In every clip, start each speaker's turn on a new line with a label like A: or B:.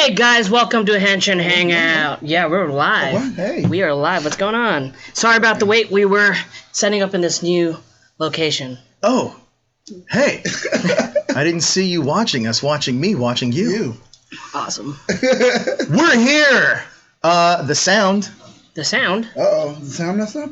A: Hey guys, welcome to Henshin Hangout. Yeah, we're live.
B: Oh, hey.
A: We are live. What's going on? Sorry about the wait. We were setting up in this new location.
B: Oh, hey. I didn't see you watching us, watching me, watching you.
A: Awesome.
B: We're here. The sound.
A: The sound?
C: Uh-oh. The sound messed up?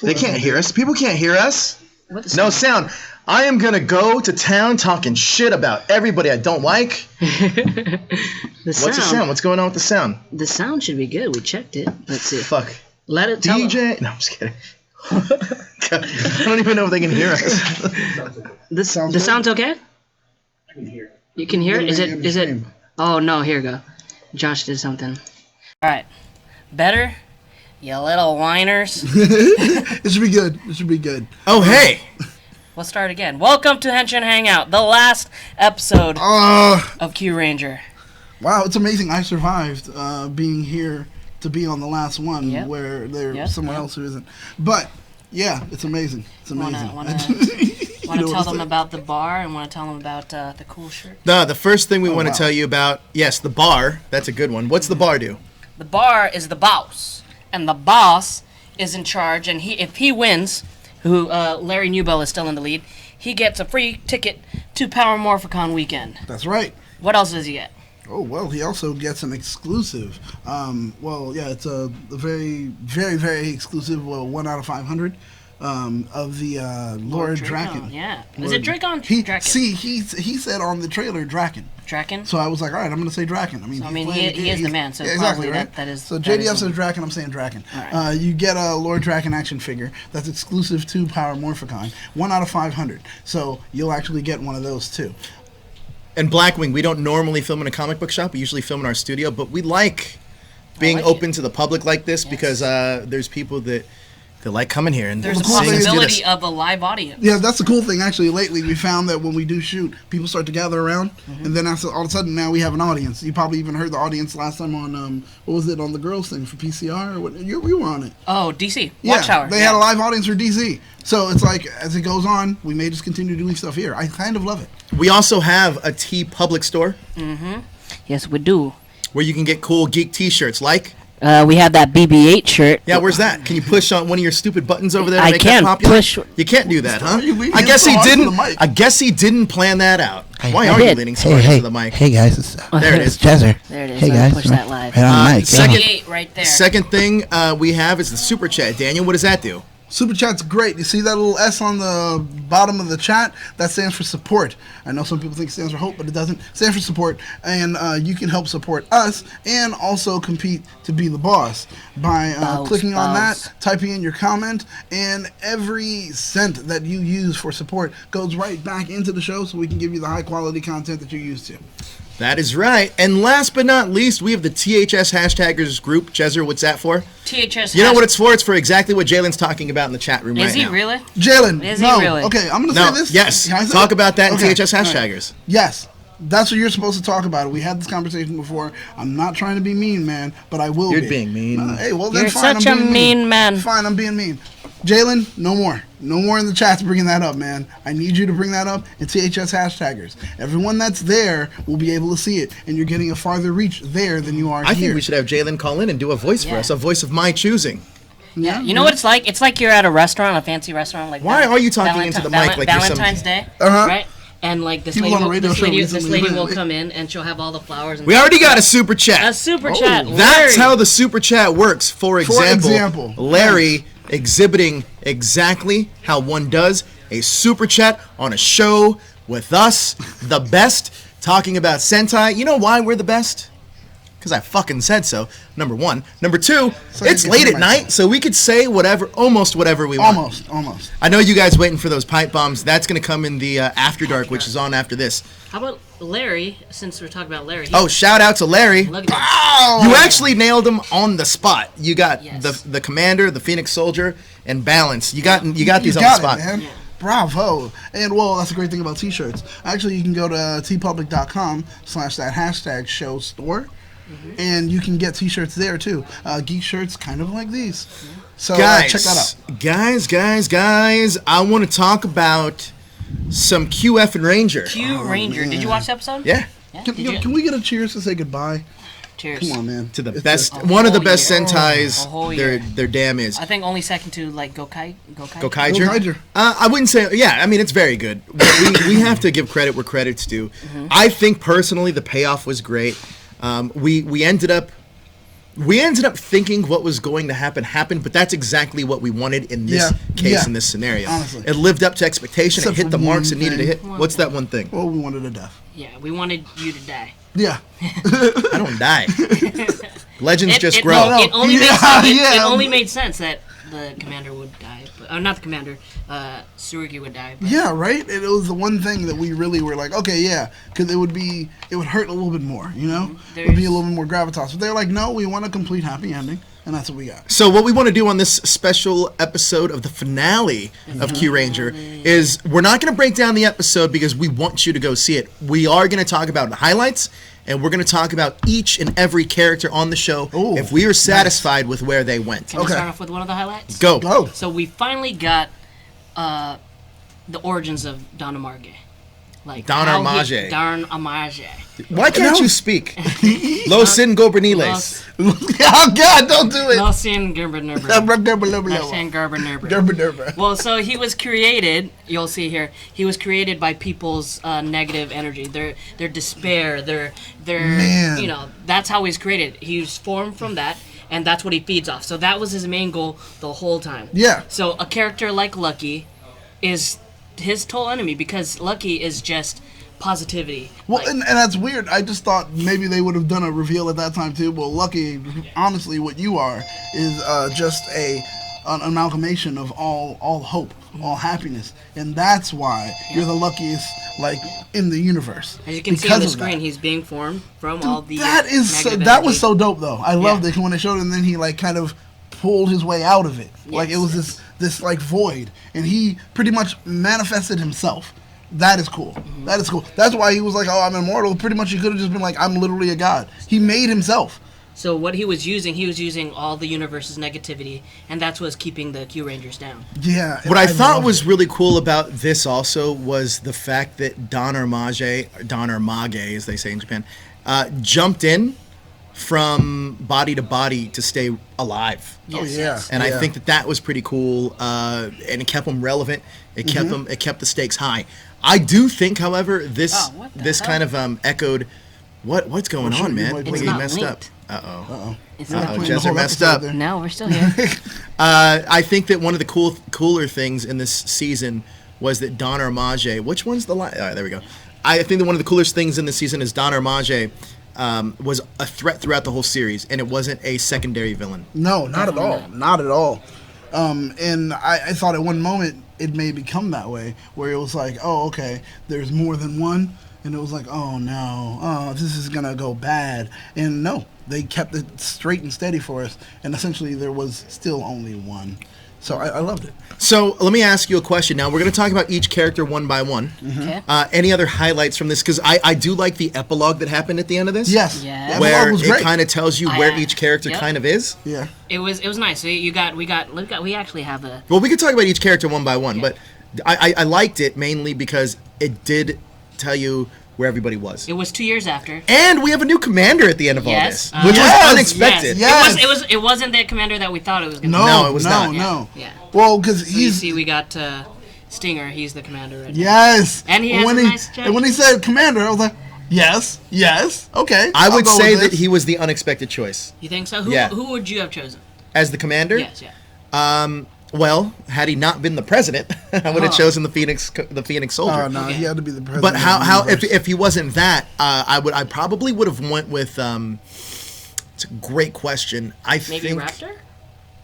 B: They can't hear us. People can't hear us.
A: What the
B: No sound. I am going to go to town talking shit about everybody I don't like. What's the sound? What's going on with the sound?
A: The sound should be good. We checked it. Let's see.
B: Fuck.
A: Let it tell
B: DJ. No, I'm just kidding. I don't even know if they can hear us.
A: The sound's okay?
C: I can hear it.
A: You can hear it? Is it? Oh, no. Here we go. Josh did something. All right. Better? You little whiners.
C: It should be good. It should be good.
B: Oh, hey.
A: Let's start again. Welcome to Henshin Hangout, the last episode of Kyuranger.
C: Wow, it's amazing I survived being here to be on the last one where there's someone else who isn't. But, yeah, it's amazing. It's amazing.
A: Want to tell them about the bar and want to tell them about the cool shirt?
B: No, the first thing we want to tell you about, yes, the bar. That's a good one. What's the bar do?
A: The bar is the boss, and the boss is in charge, and if he wins... Larry Newbell is still in the lead. He gets a free ticket to Power Morphicon weekend.
C: That's right.
A: What else does he get?
C: Oh, well, he also gets an exclusive. It's a very, very, very exclusive 1 out of 500 of the Lord Draken.
A: Yeah. Is it Draken?
C: Draken. See, he said on the trailer Draken.
A: Draken?
C: So I was like, all right, I'm going to say Draken.
A: He is the man, so
C: exactly,
A: probably
C: right?
A: that is...
C: So JDF says Draken, I'm saying Draken. Right. You get a Lord Draken action figure that's exclusive to Power Morphicon. 1 out of 500. So you'll actually get one of those, too.
B: And Blackwing, we don't normally film in a comic book shop. We usually film in our studio, but we like being open to the public like this because there's people that like coming here. And
A: there's a possibility of a live audience.
C: Yeah, that's the cool thing. Actually, lately we found that when we do shoot, people start to gather around, and then all of a sudden now we have an audience. You probably even heard the audience last time on, what was it, on the girls thing for PCR? Or what? You were on it.
A: Oh, DC. Watch Tower.
C: They had a live audience for DC. So it's like, as it goes on, we may just continue doing stuff here. I kind of love it.
B: We also have a T Public store.
A: Mm-hmm. Yes, we do.
B: Where you can get cool geek t-shirts like...
A: we have that BB-8 shirt.
B: Yeah, where's that? Can you push on one of your stupid buttons over there to
A: make
B: that popular?
A: Push.
B: You can't do that, huh? I guess he didn't plan that out. Why are you leaning so close to the mic?
D: Hey guys,
B: there it is.
D: Jezzer.
A: There it is.
D: Hey guys,
A: push that live.
D: Right on the mic.
A: BB-8 right there.
B: Second thing we have is the super chat. Daniel, what does that do?
C: Super Chat's great. You see that little S on the bottom of the chat? That stands for support. I know some people think it stands for hope, but it doesn't. It stands for support. And you can help support us and also compete to be the boss by clicking on that, typing in your comment, and every cent that you use for support goes right back into the show so we can give you the high quality content that you're used to.
B: That is right. And last but not least, we have the THS Hashtaggers group. Jezzer, what's that for?
A: THS.
B: You know what it's for? It's for exactly what Jalen's talking about in the chat room right now.
A: Is he really?
C: Jalen,
A: is he really?
C: Okay, I'm going to say this.
B: Yes. Talk about that in THS Hashtaggers.
C: Right. Yes. That's what you're supposed to talk about. We had this conversation before. I'm not trying to be mean, man, but I will be.
B: You're being mean.
C: Hey, well, then
A: you're
C: fine.
A: Such
C: I'm being
A: a mean man.
C: Fine, I'm being mean. Jalen, no more. No more in the chat bringing that up, man. I need you to bring that up in THS Hashtaggers. Everyone that's there will be able to see it, and you're getting a farther reach there than you are here.
B: I think we should have Jalen call in and do a voice for us, a voice of my choosing.
A: Yeah, you know what it's like? It's like you're at a restaurant, a fancy restaurant. Like
B: why are you talking into the mic like
A: Valentine's Day, right? And like this lady will come in and she'll have all the flowers. And
B: we already got a super chat.
A: A super chat.
B: That's how the super chat works. For example, Larry exhibiting exactly how one does a super chat on a show with us, the best, talking about Sentai. You know why we're the best? Because I fucking said so, number one. Number two, it's late at night, so we could say whatever, almost whatever we want.
C: Almost.
B: I know you guys waiting for those pipe bombs. That's going to come in the After Dark, which is on after this.
A: How about Larry, since we're talking about Larry?
B: Shout out to Larry.
A: Look at
B: you actually nailed him on the spot. You got the Commander, the Phoenix Soldier, and Balance. You got these on the spot.
C: Man. Yeah. Bravo. And, well, that's a great thing about t-shirts. Actually, you can go to tpublic.com/that hashtag show store. And you can get t-shirts there too. Geek shirts kind of like these. So check that out.
B: Guys, I want to talk about some QF and Ranger.
A: Kyuranger. Did you watch the episode?
B: Yeah.
C: Can we get a cheers to say goodbye?
A: Cheers.
C: Come on, man.
B: To the best, one of the best Sentai's.
A: Their
B: damn is.
A: I think only second to like Gokaiger.
C: Gokaiger.
B: I wouldn't say. Yeah, I mean it's very good. We have to give credit where credit's due. Mm-hmm. I think personally the payoff was great. We ended up thinking what was going to happen, but that's exactly what we wanted in this case, in this scenario.
C: Honestly.
B: It lived up to expectation. It hit the marks it needed to hit. What's that one thing?
C: Well, we wanted a death.
A: Yeah, we wanted you to die.
C: Yeah.
B: I don't die. Legends just grow.
A: It only made sense that the commander would die. Not the commander, Tsurugi would die. But.
C: Yeah, right? It was the one thing that we really were like, okay, yeah, because it would hurt a little bit more, you know? It would be a little bit more gravitas. But they're like, no, we want a complete happy ending, and that's what we got.
B: So what we want to do on this special episode of the finale of Kyuranger is we're not going to break down the episode because we want you to go see it. We are going to talk about the highlights, and we're going to talk about each and every character on the show if we are satisfied with where they went.
A: Can we start off with one of the highlights?
B: Go.
A: So we finally got the origins of Don Armage.
B: Don Armage.
A: Don Armage.
B: Why can't you speak? Los Sin Goberniles.
C: Oh, God, don't do it.
A: Los Sin Gerber. Well, so he was created, you'll see here, he was created by people's negative energy, their despair, their you know, that's how he's created. He was formed from that, and that's what he feeds off. So that was his main goal the whole time.
C: Yeah.
A: So a character like Lucky is his total enemy because Lucky is just positivity.
C: Well, and that's weird. I just thought maybe they would have done a reveal at that time too. Well, Lucky, honestly, what you are is just an amalgamation of all hope, all happiness, and that's why you're the luckiest in the universe.
A: As you can see on the screen, he's being formed from all the.
C: That was so dope though. I loved it when they showed it, and then he kind of pulled his way out of it. Yes. It was this void, and he pretty much manifested himself. That is cool. Mm-hmm. That is cool. That's why he was like, oh, I'm immortal. Pretty much he could have just been like, I'm literally a god. He made himself.
A: So what he was using all the universe's negativity, and that's what's keeping the Kyurangers down.
C: Yeah.
B: What I thought was really cool about this also was the fact that Don Armage, as they say in Japan, jumped in from body to body to stay alive.
A: Yes.
B: And I think that was pretty cool, and it kept him relevant. It kept him. It kept the stakes high. I do think, however, this kind of echoed. What's going on, man?
A: It's not
B: messed
A: linked.
B: up. Uh-oh.
C: Jezzer
B: messed up.
A: No, we're still here.
B: I think that one of the cooler things in this season was that Don Armage. Which one's the line? All right, there we go. I think that one of the coolest things in this season is Don Armage was a threat throughout the whole series, and it wasn't a secondary villain.
C: No, not at all. Not at all. And I thought at one moment it may become that way, where it was like, oh, okay, there's more than one, and it was like, oh, no, this is going to go bad. And no, they kept it straight and steady for us, and essentially there was still only one. So I loved it. So
B: let me ask you a question now. We're going to talk about each character one by one.
A: Mm-hmm. Okay.
B: Any other highlights from this? Because I do like the epilogue that happened at the end of this.
C: Yes.
B: Where it kind of tells you where each character kind of is.
C: Yeah.
A: It was nice. So we actually have a.
B: Well, we could talk about each character one by one, but I liked it mainly because it did tell you where everybody was.
A: It was 2 years after.
B: And we have a new commander at the end of all this, which was unexpected.
C: Yes.
A: It wasn't the commander that we thought it was going to be.
B: No, it was not.
C: No.
A: Yeah.
C: Well, because
A: you see, we got Stinger. He's the commander right now.
C: Yes.
A: And he has a nice jacket.
C: And when he said commander, I was like, yes, okay.
B: I would say that he was the unexpected choice.
A: You think so? Who would you have chosen?
B: As the commander?
A: Yes, yeah.
B: Well, had he not been the president, I would have chosen the Phoenix Soldier.
C: Oh no, he had to be the president.
B: But how if he wasn't that, I probably would have went with. It's a great question.
A: Maybe Raptor.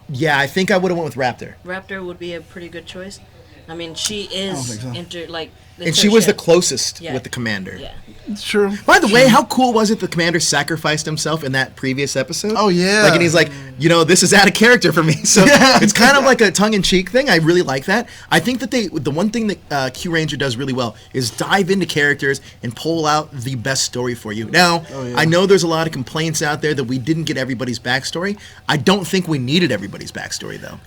B: Yeah, I think I would have went with Raptor.
A: Raptor would be a pretty good choice. I mean, she is
B: and she was the closest with the commander.
A: Yeah,
C: it's true.
B: By the way, how cool was it the commander sacrificed himself in that previous episode?
C: Oh yeah,
B: and he's like, this is out of character for me. So it's kind of like a tongue-in-cheek thing. I really like that. I think that the one thing that Kyuranger does really well is dive into characters and pull out the best story for you. Now, I know there's a lot of complaints out there that we didn't get everybody's backstory. I don't think we needed everybody's backstory though,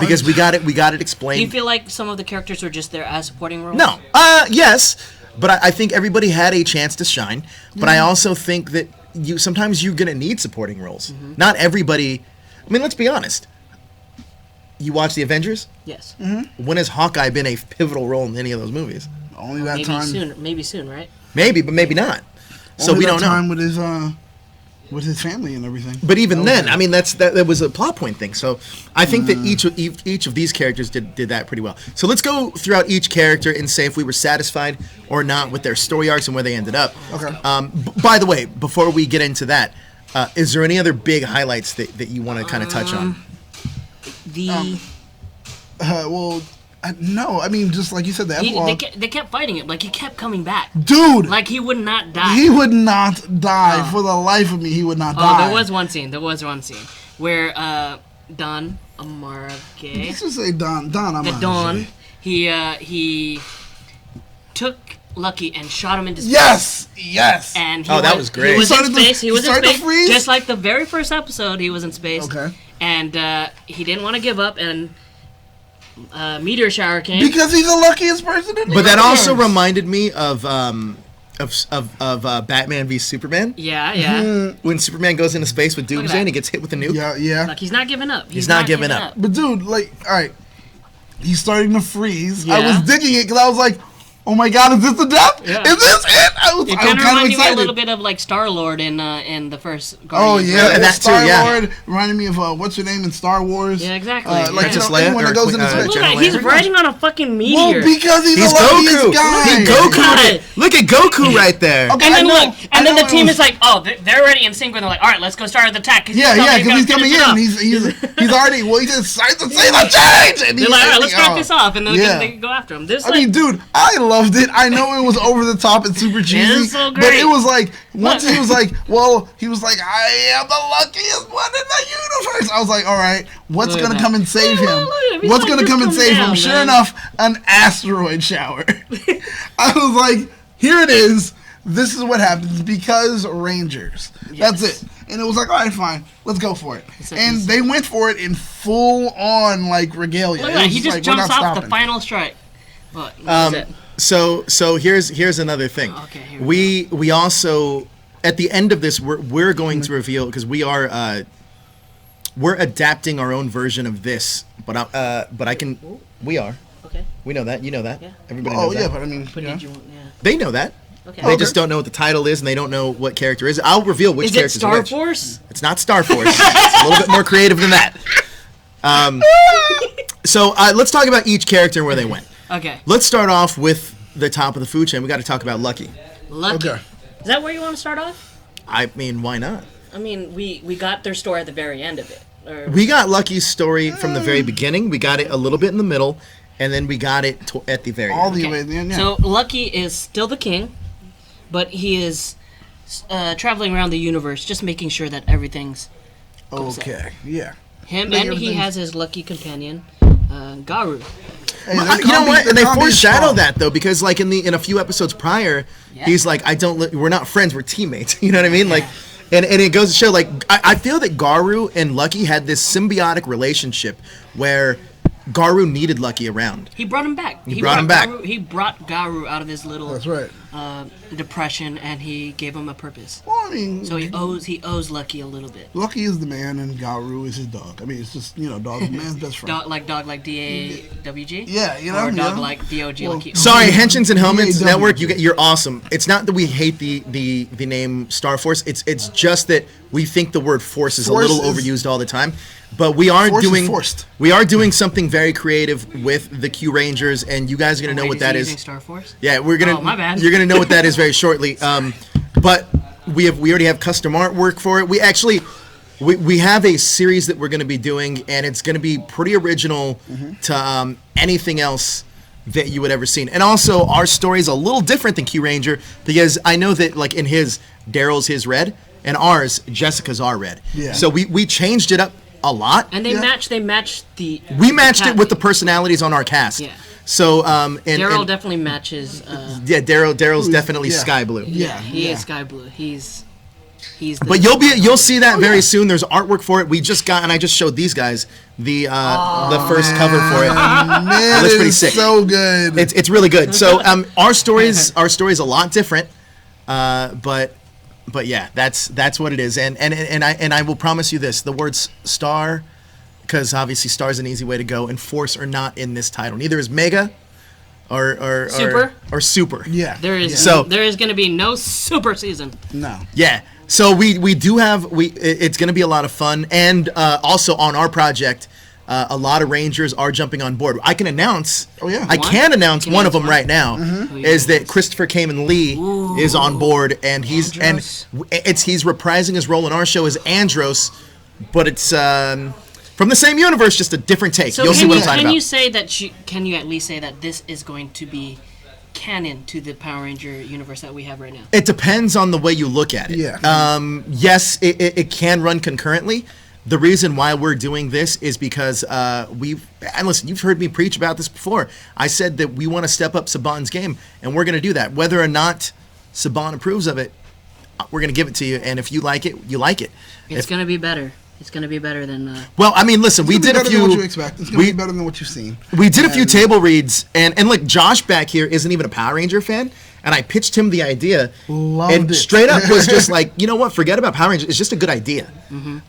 B: because we got it explained.
A: Do you feel like some of the characters were just there as supporting roles?
B: No. Yes, but I think everybody had a chance to shine. But I also think that sometimes you're gonna need supporting roles. Not everybody. I mean, let's be honest. You watch the Avengers?
A: Yes.
B: When has Hawkeye been a pivotal role in any of those movies?
C: Only that time.
A: Maybe soon, right?
B: Maybe, but maybe not. So
C: Only
B: we don't know.
C: time with his family and everything.
B: But even then, I mean, that was a plot point thing. So I think that each of these characters did that pretty well. So let's go throughout each character and say if we were satisfied or not with their story arcs and where they ended up.
C: Okay.
B: By the way, before we get into that, is there any other big highlights that you want to kind of touch on?
C: No, I mean, just like you said, the epilogue.
A: They kept fighting him. Like, he kept coming back.
C: Dude!
A: Like, he would not die.
C: He would not die. For the life of me, he would not die.
A: There was one scene where Don Armage.
C: Let's just say Don Armage.
A: Don, he took Lucky and shot him into space.
C: Yes!
A: And
B: that was great.
A: He was in space. He was in space.
C: Freeze?
A: Just like the very first episode, he was in space.
C: Okay.
A: And he didn't want to give up, and meteor shower came.
C: Because he's the luckiest person in the universe.
B: But that also reminded me of Batman v Superman.
A: Yeah.
B: When Superman goes into space with Doomsday and he gets hit with a nuke.
C: Yeah.
A: Like, he's not giving up.
B: He's not giving up.
C: But dude, like, all right, he's starting to freeze.
A: Yeah.
C: I was digging it because I was like, oh my god, is this the death?
A: Yeah.
C: Is this it? I was
A: kind of
C: excited.
A: reminded me a little bit of like Star-Lord in the first
C: Oh
A: Guardians.
C: yeah,
B: that too, yeah.
C: Star-Lord reminded me of what's her name in Star Wars?
A: Yeah, exactly.
C: Like,
B: Princess
C: you know,
B: Leia,
C: anyone that goes into space.
A: Look at he's riding on a fucking meteor.
C: Well, because he's the
B: Goku.
C: luckiest guy.
B: He Goku. Look at Goku right there.
C: Okay,
A: And then
C: I know
A: the
C: it
A: team
C: was-
A: is like, oh, they're already in sync with. They're like, all right, let's go start the attack.
C: Yeah, because he's coming in. He's already. Well, he just starts to say the change. And
A: They're like, all right, let's start this off, and then
C: Yeah.
A: they go after him.
C: I mean, dude, I loved it. I know it was over the top and super cheesy,
A: It was so
C: but
A: great.
C: it was like once he was like, I am the luckiest one in the universe. I was like, all right, what's
A: Look at
C: gonna
A: that.
C: come and save him?
A: Look at him. He's
C: What's
A: like,
C: gonna
A: just
C: come and
A: come
C: save
A: down,
C: him? Sure
A: man.
C: enough, an asteroid shower. I was like, here it is. This is what happens because Rangers.
A: Yes.
C: That's it. And it was like, all right, fine, let's go for it.
A: Like
C: And
A: he's-
C: they went for it in full on like regalia.
A: Look
C: It
A: at that.
C: was
A: He just
C: like, we're
A: jumps
C: not
A: off the
C: stopping.
A: final strike. What is it?
B: So here's another thing.
A: Okay, here we
B: We also at the end of this we're going to reveal because we're adapting our own version of this, we are.
A: Okay.
B: We know that. You know that.
A: Yeah.
B: Everybody
C: Oh
B: knows
C: yeah,
B: that.
C: but I mean,
A: But
C: yeah.
A: did you? Yeah.
B: They know that.
A: Okay.
B: They just don't know what the title is and they don't know what character is. I'll reveal which
A: Is it
B: character
A: Star
B: which.
A: Force?
B: It's not Star Force. It's a little bit more creative than that. So let's talk about each character and where they went.
A: Okay.
B: Let's start off with the top of the food chain. We got to talk about Lucky.
A: Lucky.
C: Okay.
A: Is that where you want to start off?
B: I mean, why not?
A: I mean, we got their story at the very end of it. Or,
B: We got Lucky's story from the very beginning. We got it a little bit in the middle, and then we got it at the very
C: All
B: end.
C: the way at the end. Yeah.
A: So Lucky is still the king, but he is traveling around the universe, just making sure that everything's
C: okay. Yeah.
A: him,
C: Like
A: and he
C: everything's-
A: has his lucky companion, Garu.
C: Hey,
B: You know what? And they foreshadow
C: foreshadow
B: that though, because like in a few episodes prior,
A: Yeah.
B: he's like, we're not friends, we're teammates. You know what I mean? Like, and it goes to show like I feel that Garu and Lucky had this symbiotic relationship where Garu needed Lucky around.
A: He brought him back. He
B: brought him back.
A: He brought Garu out of his little
C: That's right.
A: depression, and he gave him a purpose.
C: Well, I mean,
A: So he owes Lucky a little bit.
C: Lucky is the man and Garu is his dog. I mean, it's just, dog is man's best friend.
A: Dog like DAWG.
C: Yeah,
A: Or
C: yeah.
A: dog like DOG.
C: Well,
A: Lucky.
B: Sorry, Henshins and Helmets
C: DAW.
B: Network, you're awesome. It's not that we hate the name Star Force. It's just that we think the word force is
C: Force
B: a little
C: is-
B: overused all the time. But we are
C: Force is
B: doing
C: forced.
B: we are doing something very creative with the Kyurangers, and you guys are gonna know what that
A: Using
B: is.
A: Star Force.
B: Yeah, we're gonna.
A: Oh, my bad.
B: You're gonna know what that is very shortly. But we already have custom artwork for it. We have a series that we're gonna be doing, and it's gonna be pretty original to anything else that you would ever seen. And also, our story is a little different than Kyuranger because I know that like in his Daryl's his red, and ours Jessica's our red.
C: Yeah.
B: So we changed it up a lot.
A: And they
C: Yeah.
A: matched the.
B: We matched it
A: cat-
B: with the personalities on our cast.
A: Yeah.
B: So
A: Daryl definitely matches.
B: yeah, Daryl's definitely
C: yeah.
B: sky blue.
C: Yeah.
A: He is sky blue. He's. The,
B: But you'll see that very soon. There's artwork for it. We just got, and I just showed these guys the first cover for it.
C: Man,
B: looks
C: it
B: pretty
C: is
B: sick.
C: so good.
B: It's really good. So our story's a lot different, but But yeah, that's what it is, and I will promise you this: the words star, because obviously star is an easy way to go, and force are not in this title. Neither is mega, or super.
C: Yeah,
A: there is going to be no super season.
C: No.
B: Yeah. So we do have it's going to be a lot of fun, and also on our project. A lot of Rangers are jumping on board. I can announce.
C: Oh yeah.
B: I can announce one of them right now. Is that Christopher Kamen Lee is on board, and he's reprising his role in our show as Andros, but it's from the same universe, just a different take.
A: So
B: You'll see what I'm talking about.
A: Can you say that? Can you at least say that this is going to be canon to the Power Ranger universe that we have right now?
B: It depends on the way you look at it.
C: Yeah.
B: Yes, it can run concurrently. The reason why we're doing this is because and listen, you've heard me preach about this before. I said that we want to step up Saban's game, and we're going to do that. Whether or not Saban approves of it, we're going to give it to you, and if you like it, you like it.
A: It's going to be better. It's going to be better than...
B: Well, I mean, listen, we did a few...
C: It's going to be better than what you expect. It's going to be better than what you've seen.
B: We did a few table reads, and look, Josh back here isn't even a Power Ranger fan, and I pitched him the idea, and straight up was just like, you know what, forget about Power Rangers, it's just a good idea.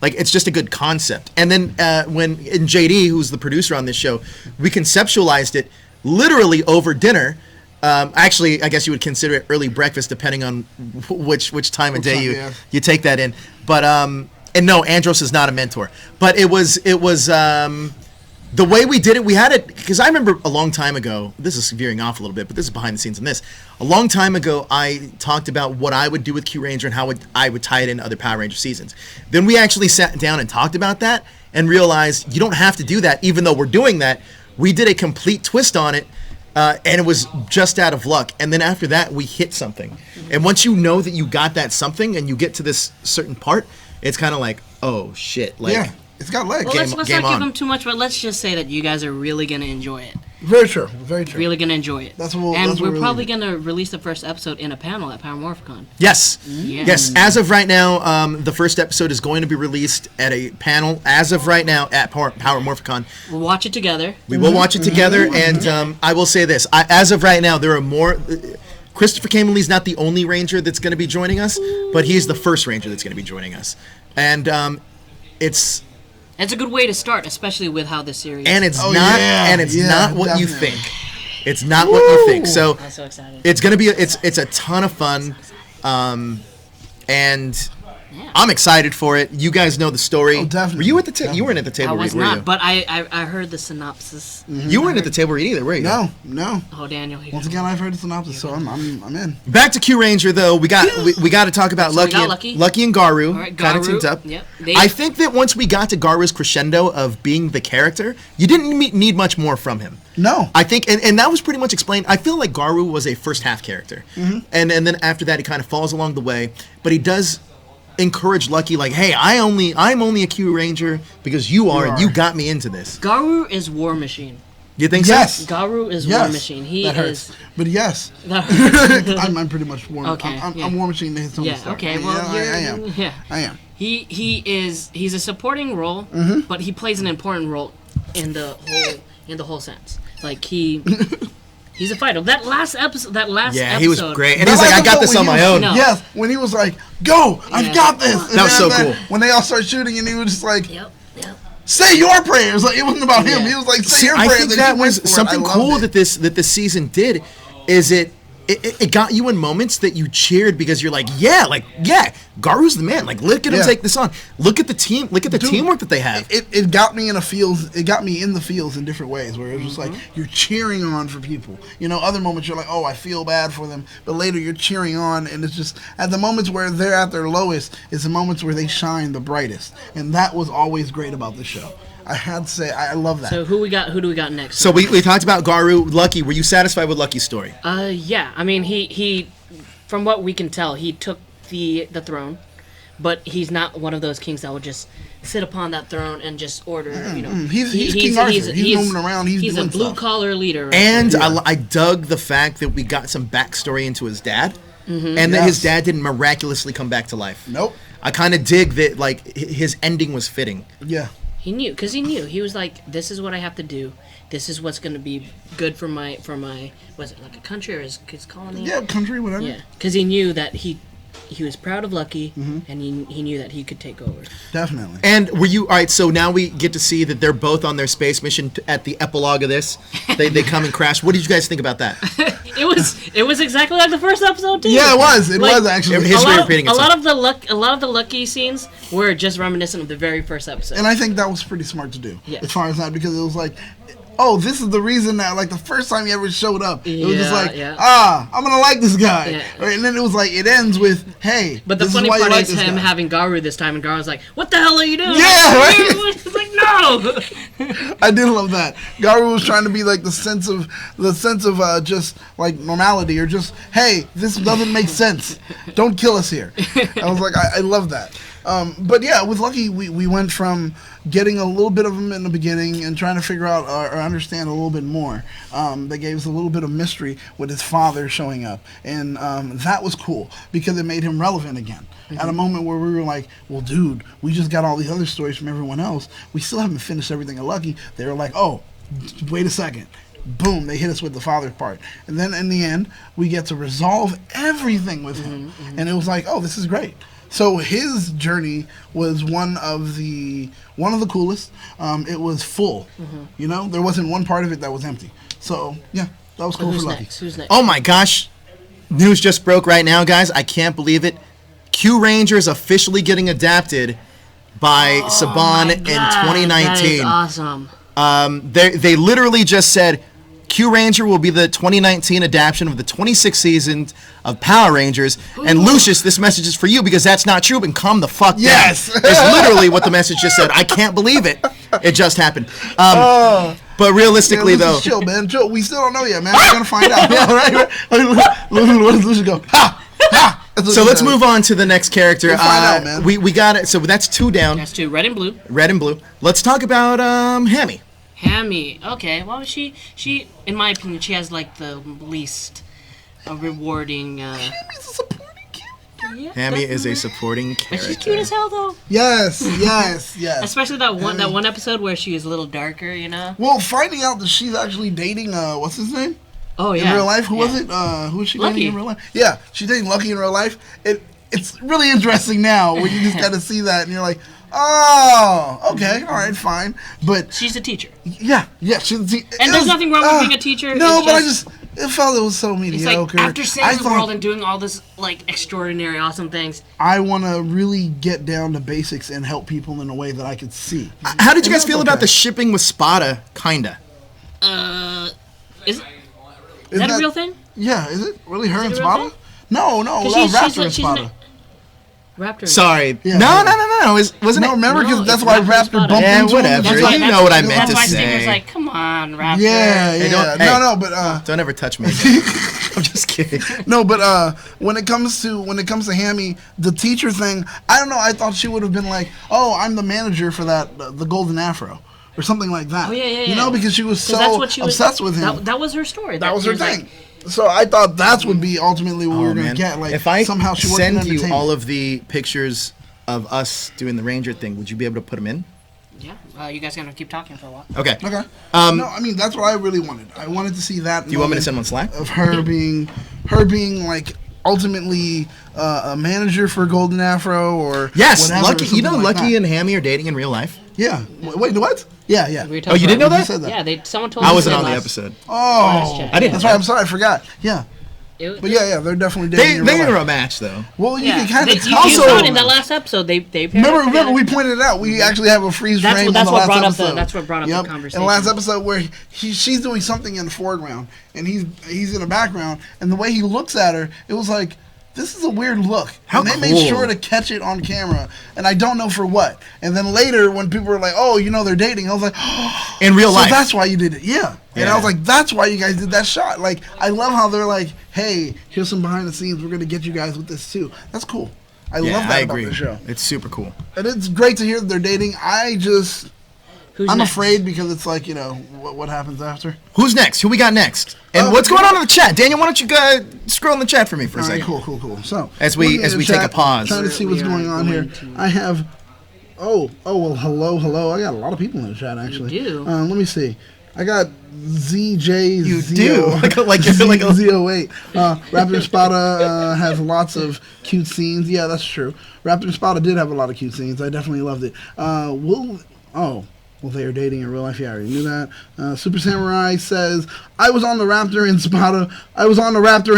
B: Like, it's just a good concept. And then when JD, who's the producer on this show, we conceptualized it literally over dinner. Actually, I guess you would consider it early breakfast, depending on which time of day you take that in. But and no, Andros is not a mentor. But it was the way we did it. We had it because I remember a long time ago. This is veering off a little bit, but this is behind the scenes in this. A long time ago, I talked about what I would do with Kyuranger and how I would tie it into other Power Ranger seasons. Then we actually sat down and talked about that and realized you don't have to do that, even though we're doing that. We did a complete twist on it. And it was just out of luck. And then after that, we hit something. And once you know that you got that something and you get to this certain part, it's kind of like, oh, shit. Like,
C: yeah, it's got legs.
A: Well, let's not give them too much, but let's just say that you guys are really going to enjoy it.
C: Very true. Very true.
A: Really going to enjoy it.
C: We're
A: probably going to release the first episode in a panel at Power Morphicon.
B: Yes. Yes. As of right now, the first episode is going to be released at a panel. As of right now, at Power Morphicon.
A: We'll watch it together.
B: We will watch it together, and I will say this. As of right now, there are more... Christopher Kamen Lee's not the only Ranger that's going to be joining us, but he's the first Ranger that's going to be joining us. And it's
A: a good way to start, especially with how this series.
B: And it's not what you think. It's not what you think. So
A: I'm so excited.
B: It's gonna be it's a ton of fun, and I'm excited for it. You guys know the story.
C: Oh, definitely.
B: Were you at the table? You weren't at the table.
A: I was
B: read,
A: not,
B: were you?
A: but I heard the synopsis.
B: You weren't at the table read either, were you?
C: No.
A: Oh, Daniel.
C: Once again, I've heard the synopsis, so I'm in.
B: Back to Kyuranger though. We got to talk about
A: So
B: Lucky and Garu.
A: All right,
B: Kind of
A: Garu.
B: teamed up.
A: Yep.
B: I think that once we got to Garu's crescendo of being the character, you didn't need much more from him.
C: No.
B: I think, and that was pretty much explained. I feel like Garu was a first half character, and then after that he kind of falls along the way. But he does encourage Lucky, like, hey, I'm only a Kyuranger because you are, and you got me into this.
A: Garu is War Machine.
B: You think
C: Yes.
B: so?
A: Garu is War Machine. He
C: that
A: is.
C: hurts. But yes.
A: That hurts.
C: I'm pretty much War Machine.
A: Okay,
C: I'm War Machine to his
A: Yeah.
C: star.
A: Okay. Well,
C: I am.
A: Yeah.
C: I am.
A: He's a supporting role, but he plays an important role in the whole sense. Like he's a fighter. That last episode.
B: Yeah, he was great, and he's like, I got this on my own.
A: No.
C: Yes, when he was like, "Go, I've got this." And
B: That was so
C: then
B: cool.
C: When they all started shooting, and he was just like,
A: Yep.
C: "Say your prayers." Like it wasn't about him.
A: Yeah.
C: He was like, "Say
B: See,
C: your
B: I
C: prayers."
B: think
C: and
B: that
C: he went
B: was
C: for it.
B: something
C: I
B: cool
C: loved it.
B: that this season did, is it got you in moments that you cheered because you're like, yeah, Garu's the man. Like, look at him take this on. Look at the team. Look at the teamwork that they have.
C: It got me in a feels. It got me in the feels in different ways where it was just like you're cheering on for people. You know, other moments you're like, oh, I feel bad for them, but later you're cheering on, and it's just at the moments where they're at their lowest, it's the moments where they shine the brightest, and that was always great about the show. I had to say, I love that.
A: So who do we got next?
B: So we talked about Garu, Lucky. Were you satisfied with Lucky's story?
A: Yeah. I mean, he from what we can tell, he took the throne, but he's not one of those kings that would just sit upon that throne and just order. You know,
C: he's King Arthur. He's moving around. He's
A: a
C: doing
A: blue
C: stuff.
A: collar leader. Right?
B: And I dug the fact that we got some backstory into his dad, and that his dad didn't miraculously come back to life.
C: Nope.
B: I kind of dig that, like, his ending was fitting.
C: Yeah.
A: He knew, he was like, this is what I have to do. This is what's going to be good for my, was it like a country or his colony?
C: Yeah, country, whatever.
A: Yeah, because he knew that he he was proud of Lucky, and he knew that he could take over.
C: Definitely.
B: And were you all right? So now we get to see that they're both on their space mission at the epilogue of this. They come and crash. What did you guys think about that?
A: It was exactly like the first episode too.
C: Yeah, it was. It was actually.
B: History repeating itself.
A: A lot of the Lucky scenes were just reminiscent of the very first episode.
C: And I think that was pretty smart to do.
A: Yeah.
C: As far as that, because it was like, oh, this is the reason that, like, the first time he ever showed up, it was just like, I'm gonna like this guy.
A: Yeah.
C: Right? And then it was like, it ends with, hey,
A: but the
C: this
A: funny
C: is why
A: part
C: you like
A: is
C: this
A: him
C: guy.
A: having Garu this time, and Garu's like, "What the hell are you doing?"
C: Yeah, right?
A: It's like, no.
C: I did love that. Garu was trying to be like the sense of just like normality, or just, hey, this doesn't make sense. Don't kill us here. I was like, I love that. But yeah, with Lucky, we went from getting a little bit of him in the beginning and trying to figure out or understand a little bit more. They gave us a little bit of mystery with his father showing up. And that was cool because it made him relevant again. At a moment where we were like, well, dude, we just got all these other stories from everyone else. We still haven't finished everything at Lucky. They were like, oh, wait a second. Boom, they hit us with the father part. And then in the end, we get to resolve everything with him. And it was like, oh, this is great. So his journey was one of the coolest. It was full. You know, there wasn't one part of it that was empty. So yeah, that was cool for Lucky.
A: Who's next?
B: Oh my gosh. News just broke right now, guys. I can't believe it. Kyurangers officially getting adapted by Saban in 2019.
A: That is awesome.
B: They literally just said Kyuranger will be the 2019 adaptation of the 26th season of Power Rangers. And Lucius, this message is for you because that's not true, but calm the fuck down.
C: Yes.
B: It's literally what the message just said. I can't believe it. It just happened. But realistically, though.
C: Chill, man. Chill. We still don't know yet, man. We're going to find out. Yeah, right. What does Lucius go? Ha! Ha!
B: So let's move on to the next character.
C: We'll find out, man.
B: We got it. So that's 2 down.
A: That's 2. Red and blue.
B: Red and blue. Let's talk about Hammy.
A: Hammy. Okay. Well, she, in my opinion, she has like the least rewarding.
C: He's a supporting character.
A: Yeah,
B: Hammy is a
A: definitely.
B: supporting
A: But
B: character.
A: she's cute as hell, though.
C: Yes.
A: Especially that one episode where she was a little darker, you know.
C: Well, finding out that she's actually dating, what's his name?
A: Oh yeah.
C: In real life, who
A: yeah.
C: was it? Who was she
A: Lucky.
C: dating in real life? Yeah, she's dating Lucky in real life. It's really interesting now when you just kind of see that and you're like, oh, okay, all right, fine. But
A: She's a teacher.
C: yeah, she's.
A: And there's nothing wrong with being a teacher.
C: No,
A: It's
C: but it felt it was so
A: It's
C: mediocre.
A: like after saving the
C: thought-
A: world and doing all this like extraordinary, awesome things.
C: I want to really get down to basics and help people in a way that I could see.
B: How did you guys
C: And
B: feel
C: that's
B: about
C: okay.
B: the shipping with Spada? Kinda.
A: Is
C: Is
A: that a real thing?
C: Yeah, is it really her
A: Is
C: and
A: it a real
C: Spada?
A: thing?
C: No,
A: She's
C: Raptor and
A: like,
C: Spada.
A: Raptor.
B: Sorry.
C: Yeah.
B: No. Wasn't
C: No,
B: it?
C: remember, because
A: No,
C: that's
A: it's
C: why
A: Raptor
C: Raptor
A: Spada.
C: bumped
B: Yeah,
C: into him.
B: whatever.
C: That's
B: You
C: why-
B: know what I meant
A: That's
B: to
A: why
B: say.
A: Sting was like, "Come on, Raptor."
C: Yeah,
B: Hey,
C: yeah.
B: don't- hey.
C: No, but
B: Don't ever touch me again. I'm just kidding.
C: no, but when it comes to Hammy, the teacher thing, I don't know. I thought she would have been like, "Oh, I'm the manager for that the Golden Afro." Or something like that.
A: Oh yeah.
C: You know, because she was so
A: that's what she
C: obsessed with him.
A: That was her story.
C: That was her
A: she like,
C: thing. So I thought that would be ultimately what we were going to get. Like,
B: if I
C: somehow she wasn't
B: send you
C: entertainment.
B: all of the pictures of us doing the Ranger thing, would you be able to put them in?
A: Yeah. You guys gonna keep talking for a while.
B: Okay.
C: Okay. No, I mean that's what I really wanted. I wanted to see that.
B: Do you want me to send one Slack?
C: Of her being like ultimately a manager for Golden Afro or
B: Yes,
C: whatever,
B: Lucky.
C: or
B: You know,
C: something like
B: Lucky
C: that.
B: and Hammy are dating in real life.
C: Yeah. Wait, what? Yeah.
A: We were
B: Oh,
A: talking
B: you didn't know
A: about-
C: You
B: that?
C: said that.
A: Yeah, someone told
B: I
A: me
B: wasn't
A: that
B: on the
A: last-
B: episode.
C: Oh,
A: chat.
B: I didn't
C: That's
B: know
C: right.
B: that.
C: I'm sorry. I forgot. Yeah.
A: It-
C: But yeah, they're definitely
B: They
C: dating. in real
B: are
C: life.
B: a match though.
C: Well, you
A: Yeah,
C: can kind
A: they-
C: of
A: you
C: tell.
A: saw it in that last episode. They paired up
C: Remember,
A: together.
C: we pointed it out. We actually have a freeze
A: That's
C: frame
A: what- that's
C: on the
A: what
C: last
A: brought up the-
C: episode.
A: that's what brought up the conversation.
C: In the last episode where she's doing something in the foreground and he's in the background, and the way he looks at her, it was like, this is a weird look.
B: How
C: and they
B: cool.
C: made sure to catch it on camera, and I don't know for what. And then later, when people were like, "Oh, you know they're dating," I was like,
B: In real
C: so
B: life.
C: that's why you did it." Yeah. And
B: Yeah.
C: I was like, that's why you guys did that shot. Like, I love how they're like, "Hey, here's some behind the scenes. We're gonna get you guys with this too." That's cool. I
B: Yeah,
C: love that
B: I
C: about
B: agree.
C: the show.
B: It's super cool.
C: And it's great to hear that they're dating.
A: Who's
C: I'm
A: next?
C: afraid because it's like, you know, what happens after.
B: Who's next? Who we got next? And what's going on in the chat? Daniel, why don't you scroll in the chat for me for a
C: All right,
B: second?
C: cool. So
B: As we
C: looking at the
B: take a
C: chat,
B: pause.
C: trying to see what's
A: We are
C: going on here.
A: going to-
C: I have. Oh, well, hello. I got a lot of people in the chat actually.
A: You do?
C: Let me see. I got ZJ.
B: You do like
C: Z08. Raptor Spada has lots of cute scenes. Yeah, that's true. Raptor Spada did have a lot of cute scenes. I definitely loved it. Well, they are dating in real life. Yeah, I already knew that. Super Samurai says, I was on the Raptor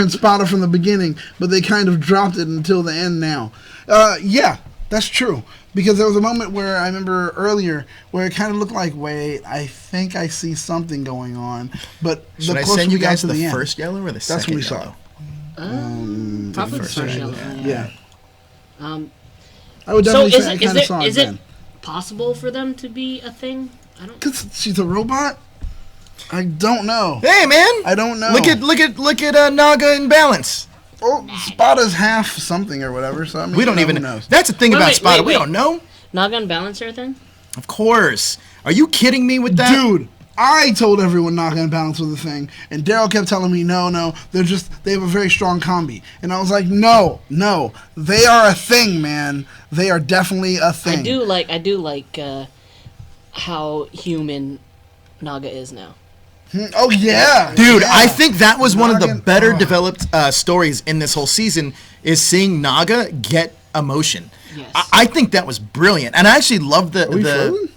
C: and Spada from the beginning, but they kind of dropped it until the end now. Yeah, that's true. Because there was a moment where I remember earlier where it kind of looked like, wait, I think I see something going on. But
B: should I send you guys to the first yellow or the second yellow? That's what
C: we
A: saw. Probably the first yellow.
C: Yeah. I would definitely say I kind of saw it then.
A: Possible for them to be a thing? I don't.
C: Because she's a robot. I don't know.
B: Hey man,
C: I don't know.
B: Look at Naga in balance.
C: Oh, Spada's half something or whatever. So I mean,
B: we don't even know. That's the thing about Spada. We don't know.
A: Naga and balance or thing?
B: Of course. Are you kidding me with that,
C: dude? I told everyone Naga and balance was a thing, and Daryl kept telling me no. They have a very strong combi, and I was like, no, they are a thing, man. They are definitely a thing.
A: I do like how human Naga is now.
C: Oh yeah,
B: dude!
C: Yeah.
B: I think that was one of the better developed stories in this whole season. Is seeing Naga get emotion.
A: Yes.
B: I think that was brilliant, and I actually loved the.
C: Frozen?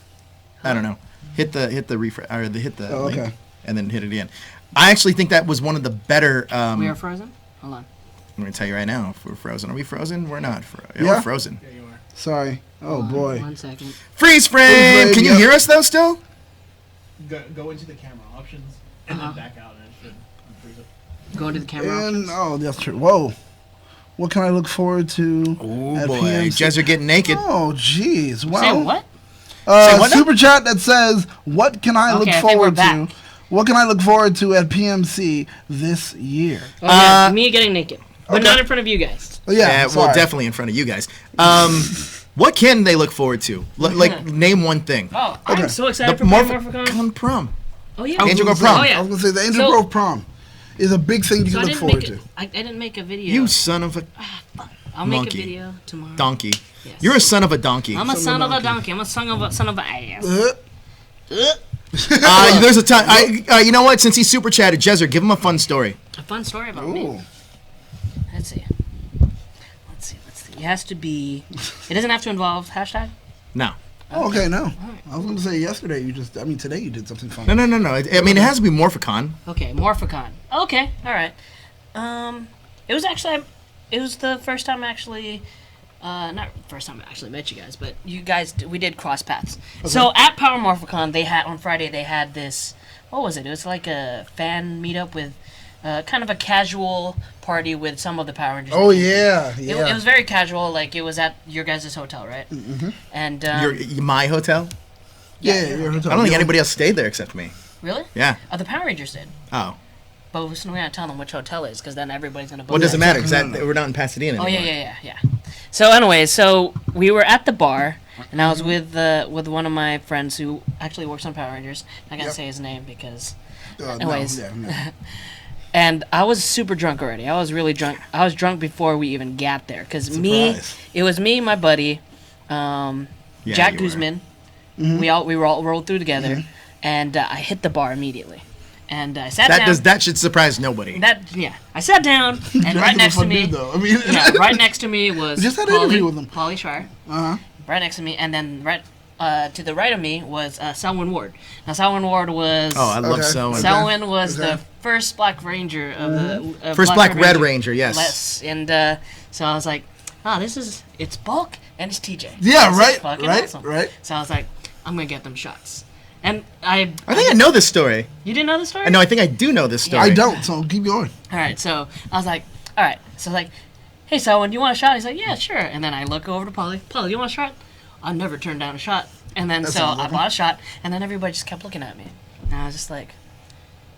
B: I don't know. Hit the refresh or hit the link,
C: okay,
B: and then hit it again. I actually think that was one of the better.
A: We are frozen. Hold on.
B: I'm gonna tell you right now. If we're frozen, are we frozen? We're not.
C: Yeah,
B: we're frozen.
D: Yeah, you are.
C: Sorry. Oh boy.
A: 1 second.
B: Freeze frame. Can you hear us though? Still.
D: Go into the camera options and then back out, and it should freeze it.
A: Go into the camera options.
C: Oh, that's true. Whoa. What can I look forward to?
B: Oh boy, Jezzer getting naked.
C: Oh jeez. Wow.
A: Say what?
C: Super chat that says, "What can I look forward to? What can I look forward to at PMC this year?"
A: Me getting naked, but not in front of you guys.
C: Oh, yeah,
B: well, definitely in front of you guys. What can they look forward to? Like, name one thing.
A: Oh, I'm so excited for Morphicon.
B: Prom.
A: Oh yeah,
B: Angel Grove Prom.
A: Oh, yeah.
C: I was gonna say the Angel Grove Prom is a big thing you can look forward to.
A: I didn't make a video.
B: You son of a.
A: I'll make a video tomorrow.
B: Donkey.
A: Yes.
B: You're a son of a donkey.
A: I'm a son of a donkey. I'm a son of a ass.
B: There's a time. You know what? Since he super chatted, Jezzer, give him a fun story.
A: A fun story about me. Let's see. It has to be. It doesn't have to involve hashtag.
B: No.
C: Oh, okay, no. I was going to say yesterday today you did something fun.
B: No. I mean, it has to be Morphicon.
A: Okay, Morphicon. Okay, all right. It was the first time not first time I actually met you guys, but we did cross paths. Okay. So at Power Morphicon, on Friday they had this, what was it? It was like a fan meetup with kind of a casual party with some of the Power Rangers.
C: Oh yeah.
A: It was very casual, like it was at your guys' hotel, right?
C: Mm-hmm.
A: And
B: my hotel?
C: Yeah, your hotel.
B: I don't think anybody else stayed there except me.
A: Really?
B: Yeah.
A: The Power Rangers did.
B: Oh.
A: But we're not gonna tell them which hotel it is, because then everybody's gonna book.
B: Well, it doesn't matter, because we're not in Pasadena anymore.
A: Oh yeah. So anyway, we were at the bar, and I was with one of my friends who actually works on Power Rangers. I can't say his name because, anyways. No. And I was super drunk already. I was really drunk. I was drunk before we even got there, because it was me, my buddy, Jack Guzman. Mm-hmm. We all rolled through together, and I hit the bar immediately. And I sat down.
B: That should surprise nobody.
A: I sat down, and right next to me, right next to me was
C: just had an interview with him.
A: Pauly Shire.
C: Uh-huh.
A: Right next to me, and then right to the right of me was Selwyn Ward. Now Selwyn Ward was.
B: Oh, I love Selwyn.
A: Selwyn was the first Black Ranger of the.
B: First Black Red Ranger, yes.
A: And so I was like, it's Bulk and it's TJ.
C: Yeah, right.
A: Awesome. So I was like, I'm gonna get them shots. And I
B: think I know this story.
A: You didn't know the story?
B: No, I think I do know this story.
C: I don't, so keep going.
A: All right, so I was like, all right. So like, hey, Selwyn, do you want a shot? He's like, yeah, sure. And then I look over to Pauly. Pauly, you want a shot? I never turned down a shot. And then I bought a shot, and then everybody just kept looking at me. And I was just like,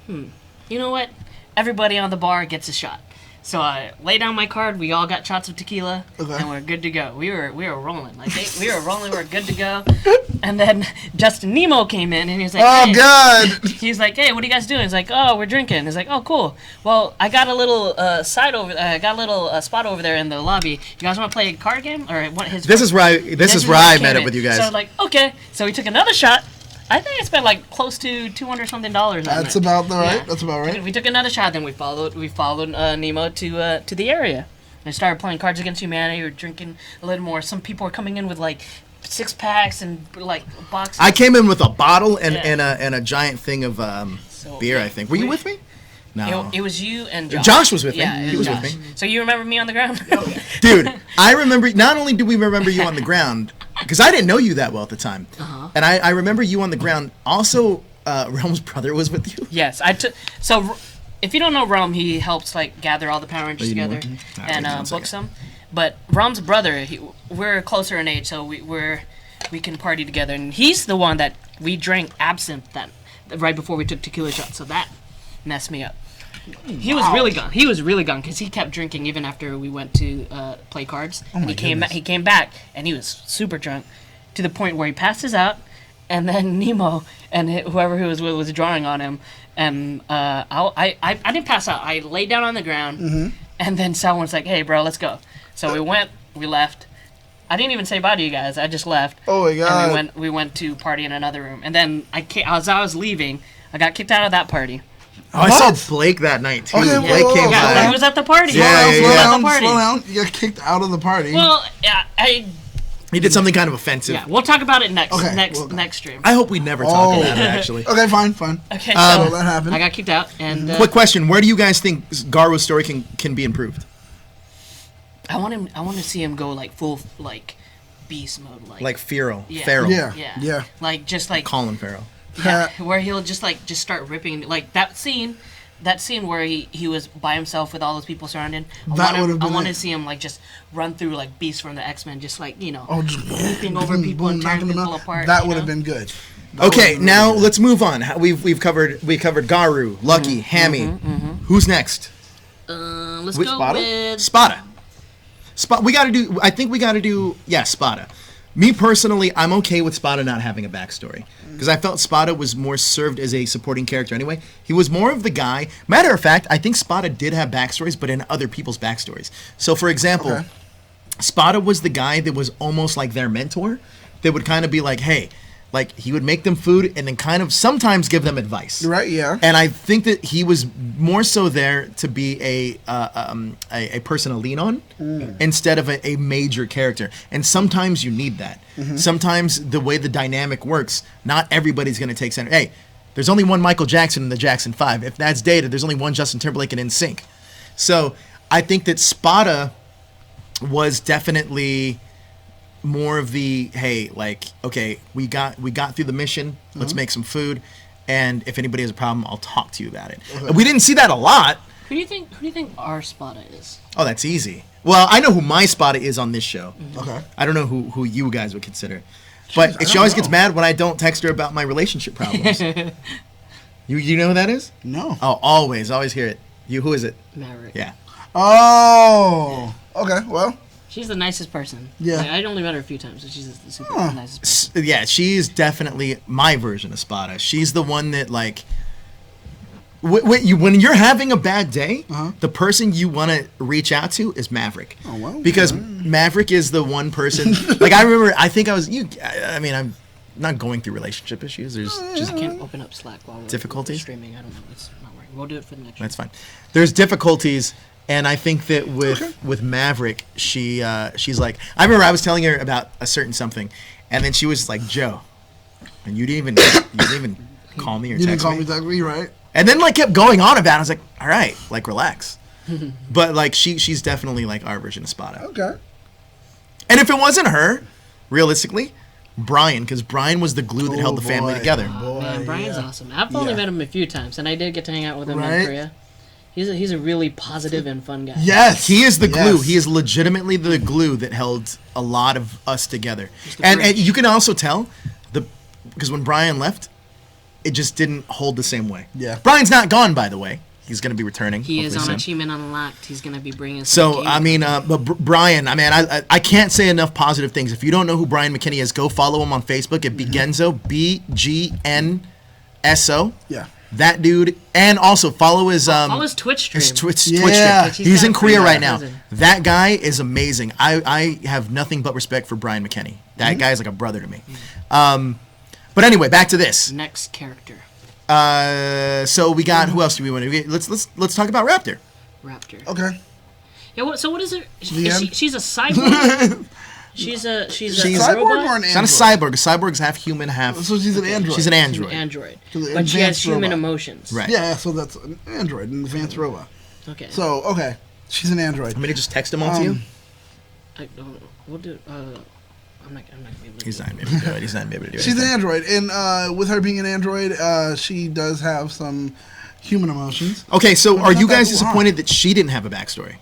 A: you know what? Everybody on the bar gets a shot. So I lay down my card. We all got shots of tequila, and we're good to go. We were rolling. We were rolling. We were good to go. And then Justin Nemo came in, and he was like,
C: "Oh God!"
A: He's like, "Hey, what are you guys doing?" He's like, "Oh, we're drinking." He's like, "Oh, cool. Well, I got a little spot over there in the lobby. You guys want to play a card game or what?"
B: This is where I met up with you guys.
A: So I was like, okay. So we took another shot. I think I spent like close to $200 something.
C: That's about right. Yeah. That's about right.
A: We took another shot. Then we followed Nemo to the area. And started playing Cards Against Humanity. We were drinking a little more. Some people were coming in with like 6-packs and like boxes.
B: I came in with a bottle and a giant thing of beer. I think. Were you with me? No.
A: It was you and Josh.
B: Josh was with me.
A: Yeah,
B: he was with me.
A: So you remember me on the ground?
B: Dude, I remember. Not only do we remember you on the ground, because I didn't know you that well at the time, and I remember you on the ground. Also, Rome's brother was with you.
A: Yes, I took. So, if you don't know Rome, he helps like gather all the Power Rangers together and books them. But Rome's brother, we're closer in age, so we can party together, and he's the one that we drank absinthe right before we took tequila shots. So that messed me up. He was really gone. He was really gone because he kept drinking even after we went to play cards.
C: Oh my
A: goodness. He came back and he was super drunk to the point where he passes out, and then Nemo and whoever he was with was drawing on him. And I didn't pass out. I laid down on the ground, and then someone's like, "Hey, bro, let's go." So we left. I didn't even say bye to you guys. I just left.
C: Oh my god!
A: And we went to party in another room, and then as I was leaving, I got kicked out of that party.
B: Oh, I saw Blake that night too.
C: Okay,
B: Blake came by.
A: He was at the party.
B: Slow
C: down. You got kicked out of the party.
A: Well, yeah,
B: he did something kind of offensive.
A: Yeah, we'll talk about it next stream.
B: I hope we never talk about it, actually.
C: Okay, fine.
A: Okay,
C: so that happened.
A: I got kicked out. And
B: quick question: where do you guys think Garu's story can be improved?
A: I want to see him go like full like beast mode, like
B: Feral.
A: Yeah.
B: Feral.
C: Yeah.
A: Like just like
B: Colin Farrell.
A: Yeah, where he'll just start ripping like that scene where he was by himself with all those people surrounding. I want to see him like just run through like Beast from the X-Men, just like
C: just
A: leaping over people and tearing people apart.
C: That would have been good.
B: Okay, now let's move on. We covered Garu, Lucky, Hammy. Who's next?
A: Let's go with
B: Spada. I think we gotta do Spada. Me personally, I'm okay with Spada not having a backstory because I felt Spada was more served as a supporting character anyway. He was more of the guy. Matter of fact, I think Spada did have backstories, but in other people's backstories. So, for example, Spada was the guy that was almost like their mentor. That would kind of be like, hey, like he would make them food and then kind of sometimes give them advice.
C: Right. Yeah.
B: And I think that he was more so there to be a person to lean on instead of a major character. And sometimes you need that. Sometimes the way the dynamic works, not everybody's going to take center. Hey, there's only one Michael Jackson in the Jackson 5. If that's dated, there's only one Justin Timberlake in NSYNC. So I think that Spada was definitely more of the, hey, like, okay, we got through the mission. Let's make some food, and if anybody has a problem, I'll talk to you about it. We didn't see that a lot.
A: Who do you think our Spada is?
B: Oh, that's easy. Well, I know who my Spada is on this show.
C: Okay.
B: I don't know who you guys would consider, but she always gets mad when I don't text her about my relationship problems. You know who that is?
C: No.
B: Oh, always hear it. Who is it?
A: Maverick.
B: Yeah.
C: Oh. Okay. Well.
A: She's the nicest person.
C: Yeah.
A: Like, I'd only met her a few times, but she's the super nicest person.
B: Yeah, she's definitely my version of Spada. She's the one that, like, when you're having a bad day, the person you want to reach out to is Maverick.
C: Oh, well.
B: Because Maverick is the one person, like, I remember, I'm not going through relationship issues. There's just
A: I can't open up Slack while we're
B: difficulties.
A: Streaming. I don't know. It's not working. We'll do it for the next
B: That's fine. There's difficulties. And I think that with Maverick, she's like, I remember I was telling her about a certain something, and then she was like, Joe, and you didn't even call me or text me.
C: You didn't call me, text me, right?
B: And then like kept going on about it. I was like, all right, like relax. But like she's definitely like our version of Spada.
C: Okay.
B: And if it wasn't her, realistically, Brian, because Brian was the glue that held the family together.
A: Man, Brian's awesome. I've only met him a few times, and I did get to hang out with him in Korea. He's a really positive and fun guy.
B: Yes, he is the glue. He is legitimately the glue that held a lot of us together. And you can also tell because when Brian left, it just didn't hold the same way.
C: Yeah,
B: Brian's not gone, by the way. He's going to be returning.
A: He is on Achievement Unlocked. He's going to be bringing.
B: So I mean, but Brian, I mean, I can't say enough positive things. If you don't know who Brian McKinney is, go follow him on Facebook at Bgenso, BGNSO.
C: Yeah.
B: That dude, and also follow his
A: Twitch stream.
B: His Twitch stream. He's in Korea right now. That guy is amazing. I have nothing but respect for Brian McKinney. That guy is like a brother to me. But anyway, back to this.
A: Next character.
B: So we got who else do we want to? Let's talk about Raptor.
C: Okay.
A: Yeah. So what is it?
C: end?
A: She's a cyborg. she's a
C: Cyborg
A: robot?
C: or an android?
B: She's not a cyborg. A cyborg's half human, half.
C: So she's an android.
B: She's an android.
A: Android.
C: She's an
A: But she has
C: advanced
A: human
C: robot.
A: emotions.
B: Right.
C: Yeah, so that's an android, an advanced robot.
A: Okay.
C: So, okay. She's an android.
B: Want me to just text him all to you?
A: I don't know. We'll do. I'm not gonna be able to
B: He's
A: do
B: not able to do it. He's not able to do it.
C: She's an android, and with her being an android, she does have some human emotions.
B: Okay, so
C: But
B: are
C: not
B: you
C: that
B: guys
C: long.
B: disappointed that she didn't have a backstory?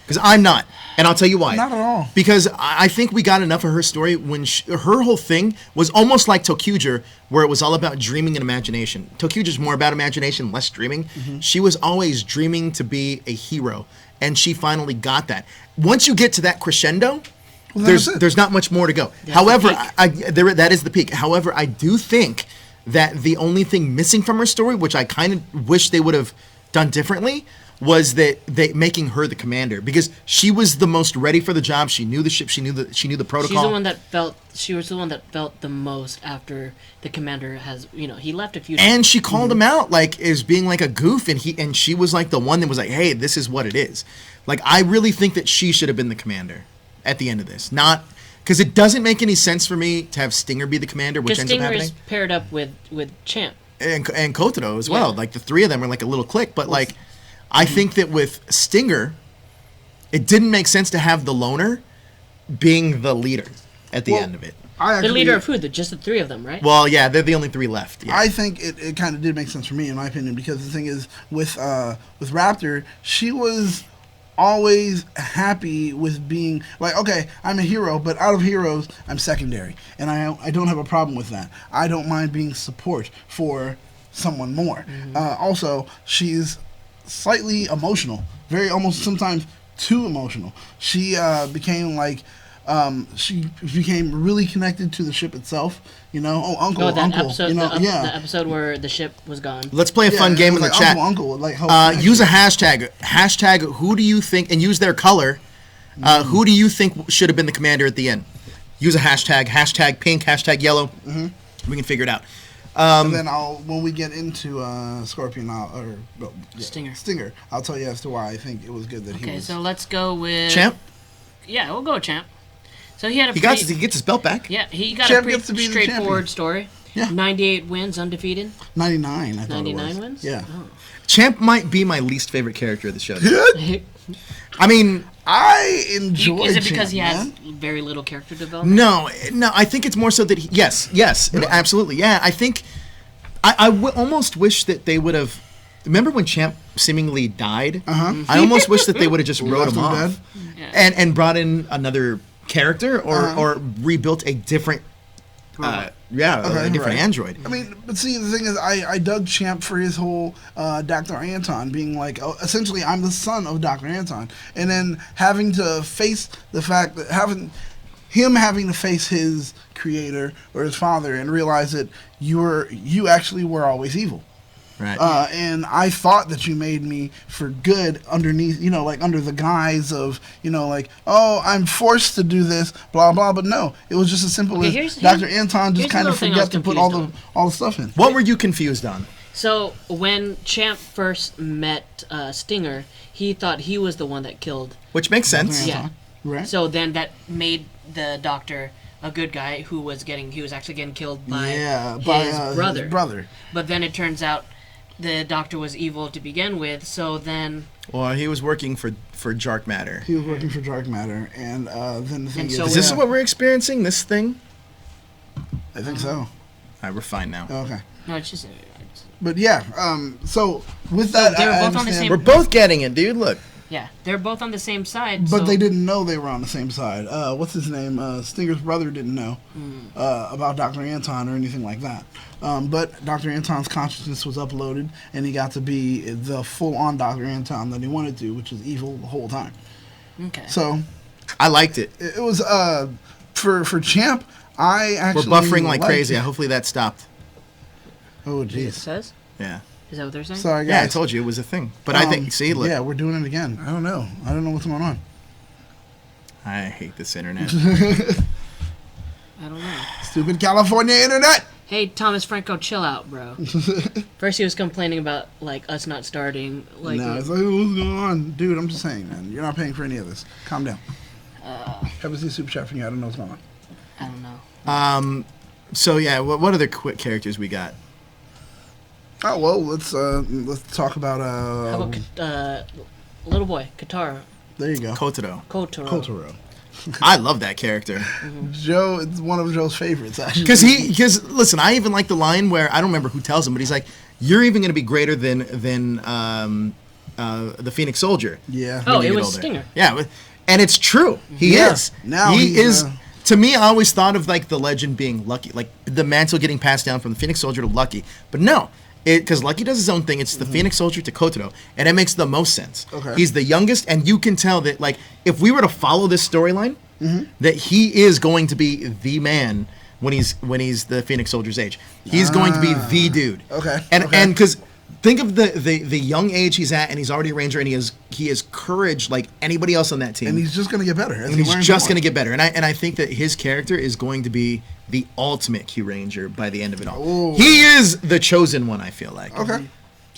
B: Because I'm not, and I'll tell you why.
C: Not at all.
B: Because I think we got enough of her story when her whole thing was almost like Tokyuger, where it was all about dreaming and imagination. Tokyuger's more about imagination, less dreaming.
C: Mm-hmm.
B: She was always dreaming to be a hero, and she finally got that. Once you get to that crescendo,
C: Well, that's it.
B: there's not much more to go.
A: That's
B: However,
A: the
B: that is the peak. However, I do think that the only thing missing from her story, which I kind of wish they would have done differently, was that they making her the commander, because she was the most ready for the job. She knew the ship. She knew the protocol.
A: She's the one that felt. She was the one that felt the most after the commander has. He left a few.
B: And she called him out like as being like a goof, and she was like the one that was like, "Hey, this is what it is." Like, I really think that she should have been the commander at the end of this, not because it doesn't make any sense for me to have Stinger be the commander, which
A: Because
B: ends up
A: Stinger
B: happening,
A: is paired up with Champ.
B: and Kotaro as well.
A: Yeah.
B: Like the three of them are like a little clique, but like I think that with Stinger, it didn't make sense to have the loner being the leader at the end of it.
A: The leader of who? Just the three of them, right?
B: Well, yeah, they're the only three left. Yeah.
C: I think it kind of did make sense for me, in my opinion, because the thing is, with Raptor, she was always happy with being like, okay, I'm a hero, but out of heroes, I'm secondary, and I don't have a problem with that. I don't mind being support for someone more. Also, she's slightly emotional, very almost sometimes too emotional. She became like. She became really connected to the ship itself. Uncle.
A: Episode,
C: yeah.
A: the episode where the ship was gone.
B: Let's play a fun
C: it
B: game
C: was
B: in the
C: like
B: chat.
C: Uncle, like
B: Use a hashtag. Hashtag who do you think, and use their color. Who do you think should have been the commander at the end? Use a hashtag. Hashtag pink. Hashtag yellow. We can figure it out.
C: And then when we get into Scorpion,
A: Stinger,
C: I'll tell you as to why I think it was good that he was.
A: Okay, so let's go with
B: Champ.
A: Yeah, we'll go with Champ. So he had a
B: He gets his belt back.
A: Yeah, he got
C: Champ
A: a
C: gets to
A: pretty
C: be the
A: straightforward
C: champion.
A: story.
C: Yeah.
A: 98 wins, undefeated.
C: 99, I thought
A: 99
C: it was.
A: wins?
C: Yeah.
A: Oh.
B: Champ might be my least favorite character of the show. I mean,
C: I enjoy
A: Is it because
C: Champ,
A: he has
C: man.
A: very little character development?
B: no. I think it's more so that yes, absolutely, yeah. I think I almost wish that they would have. Remember when Champ seemingly died? I almost wish that they would have just wrote
C: Left
B: him
C: him
B: off
A: Yeah.
B: and brought in another character or rebuilt a different, a different
C: right.
B: android.
C: I mean, but see, the thing is, I dug Champ for his whole Dr. Anton being like, essentially, I'm the son of Dr. Anton. And then having to face the fact that having to face his creator or his father and realize that you actually were always evil.
B: Right.
C: And I thought that you made me for good underneath, like under the guise of, like, oh, I'm forced to do this, blah, blah. But no, it was just as simple as Dr. Anton just kind of forgot to put all the stuff in.
B: What were you confused on?
A: So when Champ first met Stinger, he thought he was the one that killed.
B: Which makes sense.
A: Yeah.
C: Right.
A: So then that made the doctor a good guy he was actually getting killed by his brother.
C: His brother.
A: But then it turns out the doctor was evil to begin with, so then...
B: Well, he was working for Dark Matter.
C: He was working for Dark Matter, and then the thing
A: And so
B: Is this what we're experiencing, this thing?
C: I think so.
B: All right, we're fine now.
C: Okay.
A: No, it's just...
C: But yeah, so with that,
A: they were
C: I
A: both on the
C: understand-
A: same-
B: We're both getting it, dude. Look.
A: Yeah, they're both on the same side,
C: But
A: so...
C: they didn't know they were on the same side. What's his name? Stinger's brother didn't know about Dr. Anton or anything like that. But Dr. Anton's consciousness was uploaded, and he got to be the full-on Dr. Anton that he wanted to, which is evil the whole time.
A: Okay.
C: So
B: I liked it.
C: it was for Champ. I
B: We're
C: actually
B: buffering like
C: liked
B: crazy.
C: it.
B: Hopefully that stopped.
C: Oh
A: It
C: jeez.
A: says?
B: Yeah.
A: Is that what they're saying?
C: Sorry guys.
B: Yeah, I told you it was a thing. But I think, see, look.
C: Yeah, we're doing it again. I don't know what's going on.
B: I hate this internet.
A: I don't know.
C: Stupid California internet.
A: Hey, Thomas Franco, chill out, bro. First he was complaining about, like, us not starting. Like,
C: no, it's like, what's going on? Dude, I'm just saying, man. You're not paying for any of this. Calm down. Haven't seen Super Chat from you. I don't know what's going on.
A: I don't know.
B: So, yeah, what other quick characters we got?
C: Oh, well, let's talk about...
A: How about little boy, Katara?
C: There you go.
B: Kotaro. I love that character.
C: Joe, it's one of Joe's favorites, actually.
B: Because listen, I even like the line where, I don't remember who tells him, but he's like, you're even going to be greater than the Phoenix Soldier.
C: Yeah.
A: Oh, it was Stinger.
B: Yeah, and it's true. He is.
C: Now
B: he is. To me, I always thought of like the legend being Lucky, like the mantle getting passed down from the Phoenix Soldier to Lucky. But no, because Lucky does his own thing. It's the Phoenix Soldier to Kotaro, and it makes the most sense.
C: Okay.
B: He's the youngest, and you can tell that, like, if we were to follow this storyline, that he is going to be the man when he's the Phoenix Soldier's age. He's going to be the dude.
C: Okay.
B: And because think of the young age he's at, and he's already a ranger, and he has courage like anybody else on that team.
C: And he's just going to get better.
B: And he's just going to get better. And I think that his character is going to be the ultimate Kyuranger by the end of it all.
C: Ooh.
B: He is the chosen one, I feel like.
C: Okay.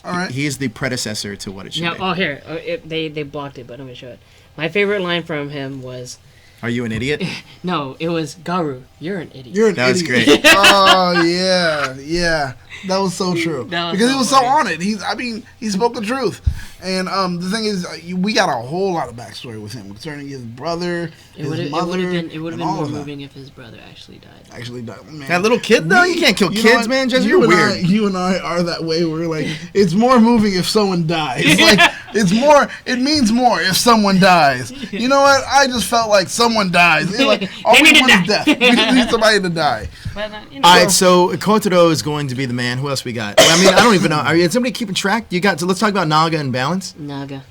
C: All right.
B: He is the predecessor to what it should be.
A: Oh, here. They blocked it, but I'm going to show it. My favorite line from him was...
B: Are you an idiot?
A: No, it was, Garu, you're an idiot.
C: You're an
B: That was
C: idiot.
B: great.
C: Oh, yeah. That was so true.
A: That was
C: Because
A: so
C: he was
A: funny.
C: so on it. He spoke the truth. And the thing is, we got a whole lot of backstory with him concerning his brother, his mother,
A: It would have been
C: and all
A: more
C: of that.
A: moving if his brother actually died.
C: Actually, man.
B: That little kid, though? You can't kill
C: You know
B: kids,
C: what?
B: man. Jezzer,
C: You
B: you're
C: and
B: weird.
C: you and I are that way. We're like, it's more moving if someone dies. Like, it means more if someone dies. You know what? I just felt like someone dies. It's like, all
A: They
C: we
A: need to
C: want is
A: die.
C: death. We just need somebody to die.
A: But,
B: All right, so Kotaro is going to be the man. Who else we got? I mean, I don't even know. Is somebody keeping track? So let's talk about Naga and Balance.
A: Naga.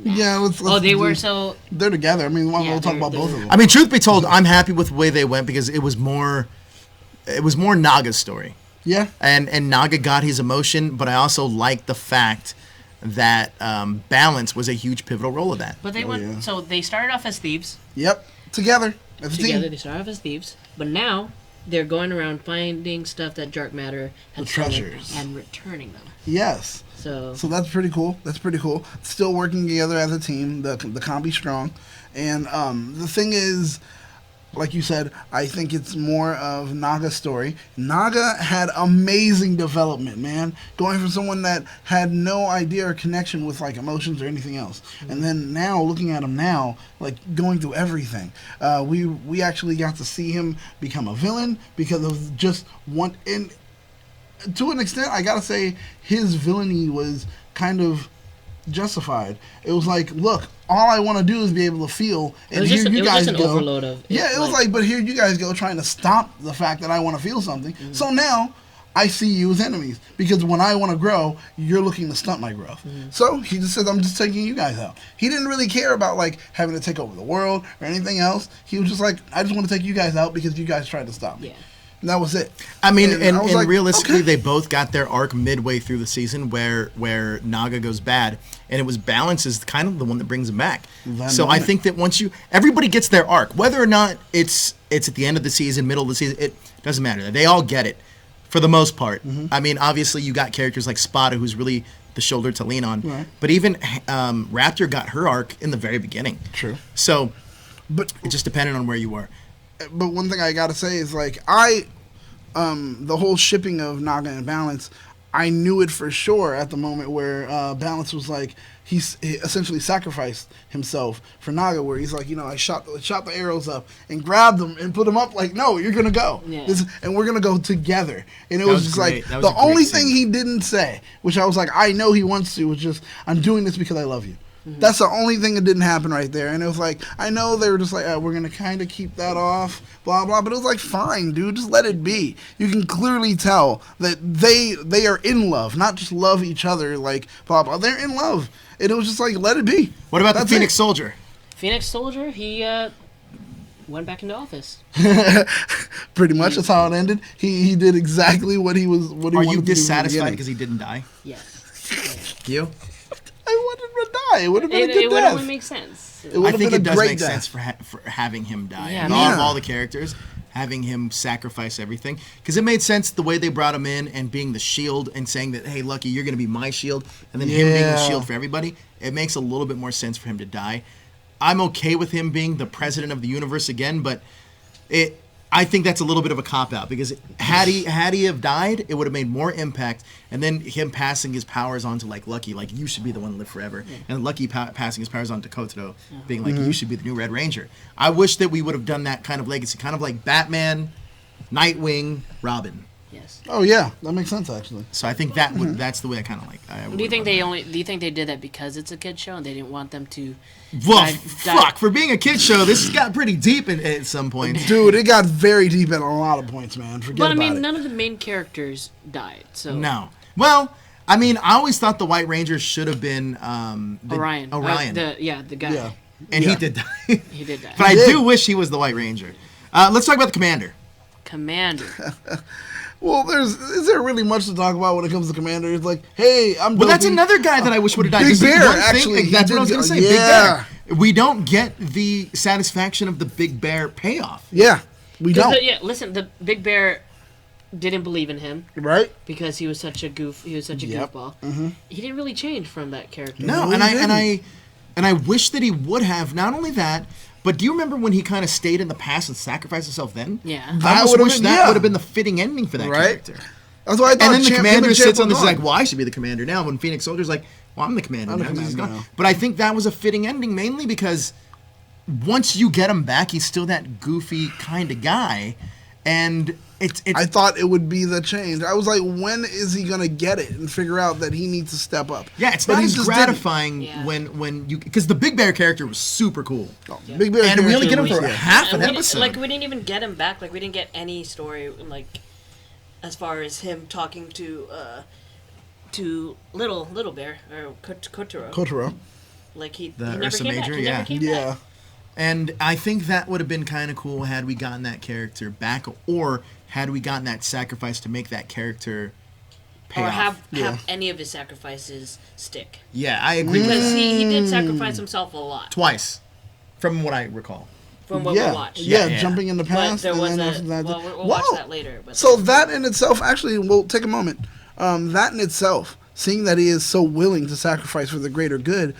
C: Yeah, let's
A: They were
C: do-
A: so...
C: They're together. I mean, we'll talk about both of them.
B: I mean, truth be told, I'm happy with the way they went because it was more Naga's story.
C: Yeah.
B: And Naga got his emotion, but I also liked the fact that Balance was a huge pivotal role of that.
A: But they went...
C: yeah.
A: So they started off as thieves.
C: Yep. Together. As a
A: Together,
C: team.
A: they started off as thieves. But now, they're going around finding stuff that Dark Matter has
C: The
A: stolen
C: treasures.
A: and returning them.
C: Yes.
A: So
C: So that's pretty cool. Still working together as a team. The combi strong. And the thing is, like you said, I think it's more of Naga's story. Naga had amazing development, man. Going from someone that had no idea or connection with like emotions or anything else, and then now looking at him now, like going through everything. We actually got to see him become a villain because of just one. And to an extent, I gotta say his villainy was kind of justified. It was like, look, all I want to do is be able to feel, and here you guys
A: an
C: go.
A: overload of...
C: Yeah, it was like, but here you guys go trying to stop the fact that I want to feel something. So now I see you as enemies because when I want to grow, you're looking to stunt my growth. So he just says, I'm just taking you guys out. He didn't really care about like having to take over the world or anything else. He was just like, I just want to take you guys out because you guys tried to stop me.
A: Yeah.
C: And that was it.
B: I mean, and
C: I was like,
B: realistically,
C: okay.
B: they both got their arc midway through the season where Naga goes bad, and it was Balance is kind of the one that brings him back. So I think that once everybody gets their arc, whether or not it's at the end of the season, middle of the season, it doesn't matter. They all get it for the most part. I mean, obviously, you got characters like Spada, who's really the shoulder to lean on,
C: Right.
B: but even Raptor got her arc in the very beginning.
C: True.
B: So,
C: But
B: it just depended on where you were.
C: But one thing I gotta say is like the whole shipping of Naga and Balance, I knew it for sure at the moment where Balance was like he essentially sacrificed himself for Naga, where he's like, you know, I shot the arrows up and grabbed them and put them up like, no, you're gonna go,
A: Yeah.
C: and we're gonna go together. And it
B: That
C: was
B: was
C: just
B: great.
C: like
B: That was
C: the
B: a great
C: only
B: scene.
C: thing he didn't say, which I was like, I know he wants to, was just I'm doing this because I love you. That's the only thing that didn't happen right there. And it was like, I know they were just like, we're going to kind of keep that off, blah, blah. But it was like, fine, dude, just let it be. You can clearly tell that they are in love, not just love each other, like, blah, blah. They're in love. And it was just like, let it be.
B: What about
C: That's
B: the Phoenix
C: it.
B: Soldier?
A: Phoenix Soldier, he went back into office.
C: Pretty much, that's how it ended. He did exactly what he was. What he
B: Are
C: wanted
B: you
C: to do from the
B: dissatisfied
C: beginning.
B: because he didn't die?
A: Yes.
B: You?
C: I wanted him to die. It would have been a
A: It
C: good
A: would
C: death.
A: only make sense.
C: It would
B: I
C: have
B: think
C: been
B: it
C: a
B: does
C: great
B: make
C: death.
B: sense for having him die.
A: Yeah,
B: Of
A: man.
B: all the characters, having him sacrifice everything, because it made sense the way they brought him in and being the shield and saying that, hey, Lucky, you're going to be my shield, and then him being the shield for everybody. It makes a little bit more sense for him to die. I'm okay with him being the president of the universe again, but I think that's a little bit of a cop-out, because had he have died, it would have made more impact, and then him passing his powers on to, like, Lucky, like, you should be the one to live forever, and Lucky passing his powers on to Kotaro, being like, you should be the new Red Ranger. I wish that we would have done that kind of legacy, kind of like Batman, Nightwing, Robin.
A: Yes.
C: Oh yeah, that makes sense actually.
B: So I think that's the way I kind of like.
A: Do you think they did that because it's a kid show and they didn't want them to?
B: Well, fuck, for being a kid show, this got pretty deep at some point.
C: Dude, it got very deep at a lot of points, man. Forget about it.
A: But I mean, none of the main characters died, so.
B: No. Well, I mean, I always thought the White Ranger should have been
A: Orion. The guy.
C: Yeah.
B: And he did die.
A: He did die.
B: But I do wish he was the White Ranger. Let's talk about the Commander.
C: Well, is there really much to talk about when it comes to Commander? It's like, hey, I'm
B: Well, that's another guy that I wish would have died.
C: Big Bear, actually.
B: That's what I was going to say.
C: Yeah.
B: Big Bear. We don't get the satisfaction of the Big Bear payoff.
C: Yeah, we don't.
A: Listen, the Big Bear didn't believe in him.
C: Right?
A: Because he was such a goofball. Mm-hmm. He didn't really change from that character.
B: No, and I wish that he would have. Not only that, but do you remember when he kind of stayed in the past and sacrificed himself then?
A: Yeah.
B: I almost wish that would have been the fitting ending for that character.
C: That's why I thought.
B: And then the Commander sits on this like, well, I should be the Commander now. When Phoenix Soldier's like, well, I'm the Commander now. He's gone. But I think that was a fitting ending mainly because once you get him back, he's still that goofy kind of guy. And it's
C: I thought it would be the change. I was like, when is he gonna get it and figure out that he needs to step up?
B: Yeah, it's not as gratifying when you, because the Big Bear character was super cool.
C: Big Bear,
B: and we only get him for half an episode.
A: We didn't even get him back. Like we didn't get any story like as far as him talking to Little Bear or
C: Kotaro.
A: Like he
B: never
A: Ursa
B: came
A: Major,
B: back.
A: He never came back.
B: And I think that would have been kind of cool had we gotten that character back, or had we gotten that sacrifice to make that character pay off.
A: Or have any of his sacrifices stick.
B: Yeah, I agree.
A: Because he did sacrifice himself a lot.
B: Twice, from what I recall.
A: From what we watched.
C: Yeah, jumping in the past.
A: But there was we'll watch that later. But
C: so that in itself, actually, we'll take a moment. That in itself, seeing that he is so willing to sacrifice for the greater good,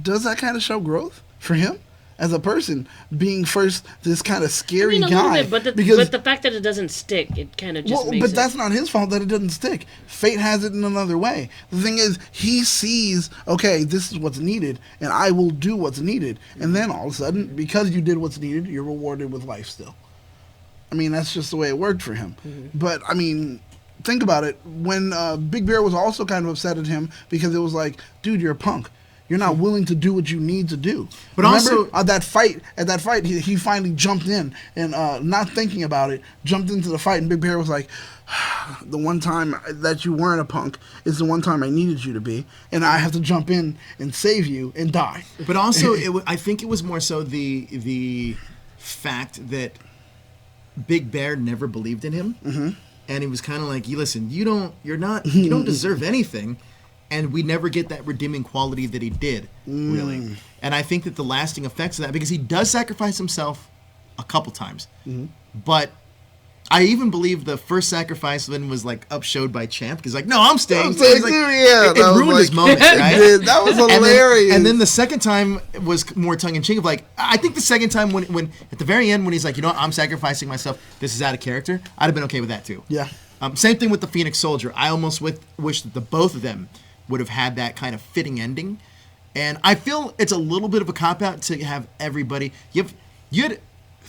C: does that kind of show growth for him? As a person, being first this kind of scary guy.
A: Bit, but the fact that it doesn't stick, it kind of just makes
C: But that's not his fault that it doesn't stick. Fate has it in another way. The thing is, he sees, okay, this is what's needed, and I will do what's needed. And then all of a sudden, because you did what's needed, you're rewarded with life still. I mean, that's just the way it worked for him. Mm-hmm. But, I mean, think about it. When Big Bear was also kind of upset at him because it was like, dude, you're a punk. You're not willing to do what you need to do. But remember, also, at that fight, he finally jumped in and not thinking about it, jumped into the fight. And Big Bear was like, the one time that you weren't a punk is the one time I needed you to be. And I have to jump in and save you and die.
B: But also, I think it was more so the fact that Big Bear never believed in him. Mm-hmm. And he was kind of like, listen, you don't deserve anything. And we never get that redeeming quality that he did, really. And I think that the lasting effects of that, because he does sacrifice himself a couple times. Mm-hmm. But I even believe the first sacrifice then was like upshowed by Champ. He's like, no, I'm staying. It ruined his moment, right?
C: That was hilarious.
B: And then the second time was more tongue-in-cheek of like, I think the second time when at the very end when he's like, you know what, I'm sacrificing myself, this is out of character, I'd have been okay with that too.
C: Yeah.
B: Same thing with the Phoenix Soldier. I almost wish that the both of them would have had that kind of fitting ending. And I feel it's a little bit of a cop-out to have everybody... You had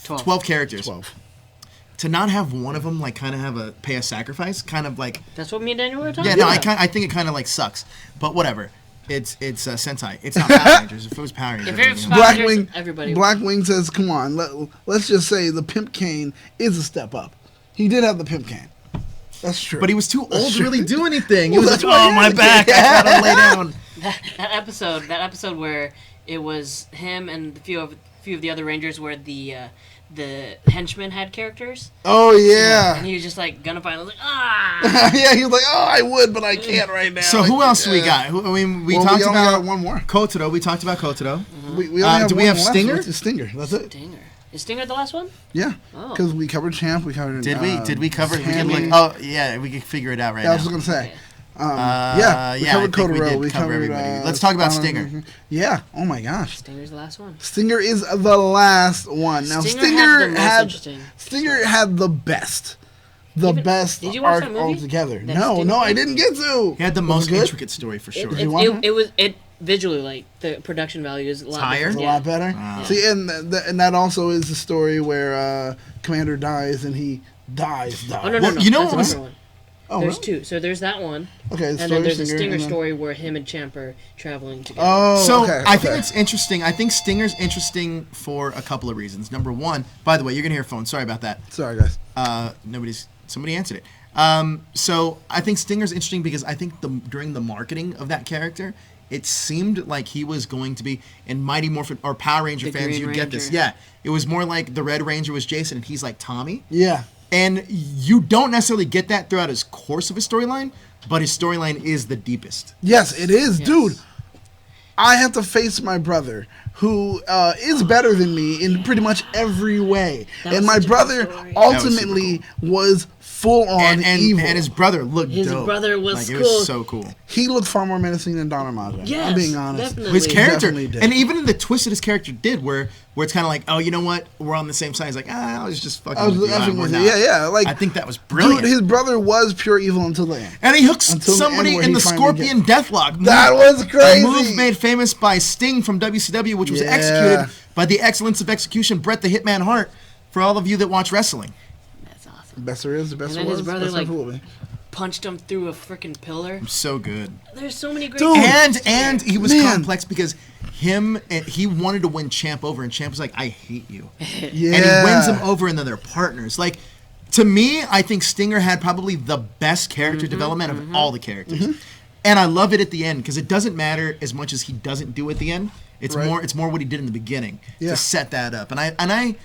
B: 12 characters.
C: 12.
B: To not have one of them, like, kind of pay a sacrifice, kind of like...
A: That's what me and Daniel were talking about.
B: Yeah, no, I think it kind of, like, sucks. But whatever. It's Sentai. It's not Power Rangers. If it was Power Rangers...
C: Blackwing says, come on, let's just say the Pimp Cane is a step up. He did have the Pimp Cane. That's true.
B: But he was too old to really do anything. He was like, oh, my back. I gotta lay down.
A: That episode where it was him and a few of the other Rangers where the henchmen had characters.
C: Oh, yeah.
A: And he was just like, gonna fight. I was like, ah.
C: Yeah, he was like, oh, I would, but I can't right now.
B: So who else do we got? We talked about
C: one more.
B: Kotaro. We talked about Kotaro.
C: Mm-hmm. We only have
B: do we have Stinger?
C: Stinger. That's it.
A: Stinger. Is Stinger the last one?
C: Yeah,
A: Oh.
C: because we covered Champ. We covered.
B: Did we? Did we cover? We can
C: Hanley.
B: we can figure it out right
C: Yeah,
B: now.
C: I was just gonna say.
A: Okay.
C: We
B: I
C: covered
B: think we
C: Kotaro.
B: did
C: We
B: cover
C: covered.
B: everybody. Let's talk about
C: Donald-
B: Stinger.
C: Yeah. Oh my gosh.
A: Stinger's the last one.
C: Stinger is the last one. Now
A: Stinger had the most interesting
C: Stinger had the best. The best
A: did you watch
C: arc
A: that movie?
C: altogether.
A: That
C: No,
A: Stinger
C: no, I
A: movie?
C: didn't get to.
B: He had the
C: Was
B: most
C: it good?
B: intricate story for sure.
C: you want one?
A: It was visually like the production value is a lot
B: higher?
C: It's a
A: different.
C: lot better.
B: Wow.
C: See, and that also is the story where Commander dies and he dies.
A: Oh no,
B: Well,
A: no.
B: you know
A: That's
B: what was-
A: another one.
C: Oh,
A: There's
C: really?
A: two. So there's that one,
C: Okay,
A: and then there's a Stinger story where him and Champ are traveling together.
C: Oh,
B: So
C: okay,
B: I think
C: okay.
B: it's interesting. I think Stinger's interesting for a couple of reasons. Number one, by the way, you're gonna hear a phone. Sorry about that.
C: Sorry, guys.
B: Somebody answered it. So I think Stinger's interesting because I think during the marketing of that character, it seemed like he was going to be in Mighty Morphin or Power Ranger
A: The
B: fans.
A: Green
B: You get this,
A: Ranger.
B: yeah. It was more like the Red Ranger was Jason and he's like Tommy.
C: Yeah.
B: And you don't necessarily get that throughout his course of his storyline, but his storyline is the deepest.
C: Yes, it is,
A: Yes.
C: dude. I have to face my brother, who is better than me in pretty much every way.
A: That
C: And
A: was
C: my
A: such a good
C: brother
A: story.
C: ultimately was full on evil.
B: And his brother looked
A: His
B: dope.
A: brother was
B: like, it
A: cool.
B: was so cool.
C: He looked far more menacing than Don Armage.
A: Yes,
C: I'm being honest.
A: definitely.
B: His character,
C: definitely did.
B: and even in the twist that his character did, where it's kind of like, oh, you know what, we're on the same side. He's like, I was just fucking.
C: I was
B: with you.
C: effing
B: We're
C: with you.
B: not.
C: Yeah, yeah. Like,
B: I think that was brilliant.
C: dude, his brother was pure evil until the end.
B: And he hooks
C: Until the end
B: somebody
C: where
B: in
C: he
B: the
C: finally
B: Scorpion Deathlock.
C: That was
B: A
C: crazy.
B: move made famous by Sting from WCW, which was
C: Yeah.
B: executed by the excellence of execution, Bret the Hitman Hart, for all of you that watch wrestling.
A: That's awesome.
C: The best there is, the best
A: And
C: there
A: then
C: was,
A: his
C: the
A: brother
C: best there
A: like
C: will be.
A: punched him through a freaking pillar.
B: So good.
A: There's so many great.
C: Dude.
B: And he was
C: Man.
B: complex because he wanted to win Champ over, and Champ was like, I hate you.
C: Yeah.
B: And he wins him over, and then they're partners. Like, to me, I think Stinger had probably the best character development of all the characters. And I love it at the end because it doesn't matter as much as he doesn't do at the end. It's
C: Right.
B: more what he did in the beginning
C: Yeah.
B: to set that up. And I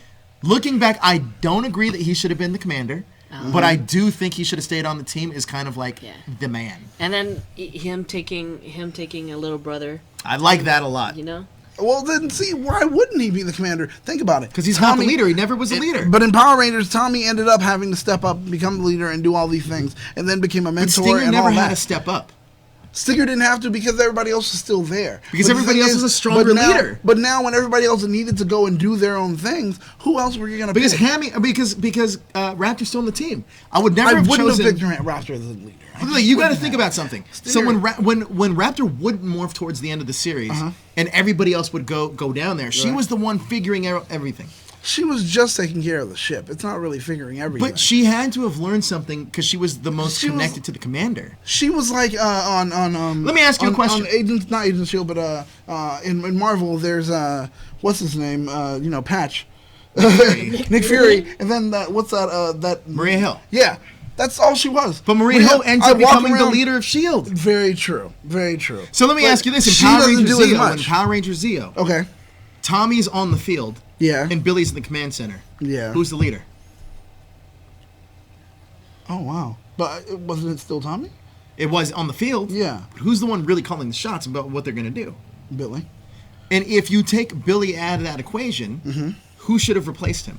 B: looking back, I don't agree that he should have been the commander, but I do think he should have stayed on the team as kind of like
A: Yeah.
B: the man.
A: And then him taking a little brother.
B: I like that a lot.
A: You know.
C: Well, then see, why wouldn't he be the commander? Think about it.
B: Because he's not the leader. He never was a leader.
C: But in Power Rangers, Tommy ended up having to step up, become the leader, and do all these things, and then became a
B: But
C: mentor
B: Stinger
C: and
B: never
C: all
B: had
C: that.
B: to step up.
C: Stinger didn't have to because everybody else was still there.
B: Because
C: But the
B: everybody
C: thing
B: else was a stronger
C: but now-
B: leader.
C: But now, when everybody else needed to go and do their own things, who else were you going to pick?
B: Because Raptor's still on the team. I would never
C: I
B: have
C: wouldn't
B: chosen.
C: have picked Raptor as the leader. I
B: Look,
C: just
B: you got to
C: wouldn't
B: think
C: have.
B: about something.
C: Stinger-
B: So when Raptor would morph towards the end of the series, and everybody else would go down there, she
C: Right.
B: was the one figuring out everything.
C: She was just taking care of the ship. It's not really figuring everything.
B: But she had to have learned something because she was the most
C: She was-
B: connected to the commander.
C: She was like on
B: Let me ask you a question.
C: On Agents, not Agents Shield, but in Marvel, there's what's his name? Patch, Nick Fury, and then what's that? That
B: Maria Hill.
C: Yeah, that's all she was.
B: But Maria Hill ends
C: I
B: up
C: walk
B: becoming the
C: around-
B: leader of S.H.I.E.L.D.
C: Very true. Very true.
B: So let me
C: But
B: ask you this.
C: she
B: In Power
C: doesn't
B: Ranger
C: do as
B: Zeo,
C: much.
B: in Power Ranger Zeo,
C: Okay.
B: Tommy's on the field,
C: Yeah.
B: and Billy's in the command center.
C: Yeah.
B: Who's the leader?
C: Oh wow. But wasn't it still Tommy?
B: It was on the field.
C: Yeah.
B: But who's the one really calling the shots about what they're going to do?
C: Billy.
B: And if you take Billy out of that equation, who should have replaced him?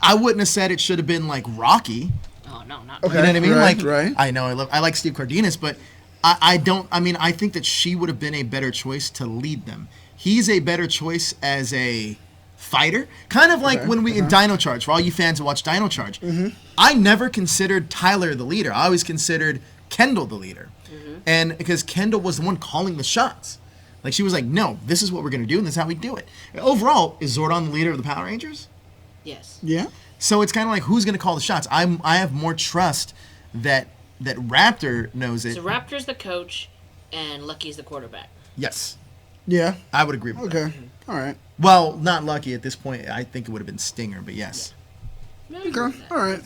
B: I wouldn't have said it should have been like Rocky.
A: Oh no, not.
C: Okay.
B: You know what I mean?
C: Right,
B: Like,
C: right.
B: I know I like Steve Cardenas, but I don't. I mean, I think that she would have been a better choice to lead them. He's a better choice as a fighter, kind of like when we in Dino Charge. For all you fans who watch Dino Charge, I never considered Tyler the leader. I always considered Kendall the leader, and because Kendall was the one calling the shots. Like she was like, no, this is what we're gonna do, and this is how we do it. Overall, is Zordon the leader of the Power Rangers?
A: Yes.
C: Yeah.
B: So it's kind of like who's going to call the shots. I have more trust that Raptor knows it.
A: So Raptor's the coach, and Lucky's the quarterback.
B: Yes,
C: Yeah.
B: I would agree with that.
C: Okay. All right.
B: Well, not Lucky at this point. I think it would have been Stinger, but yes.
C: Okay. All right.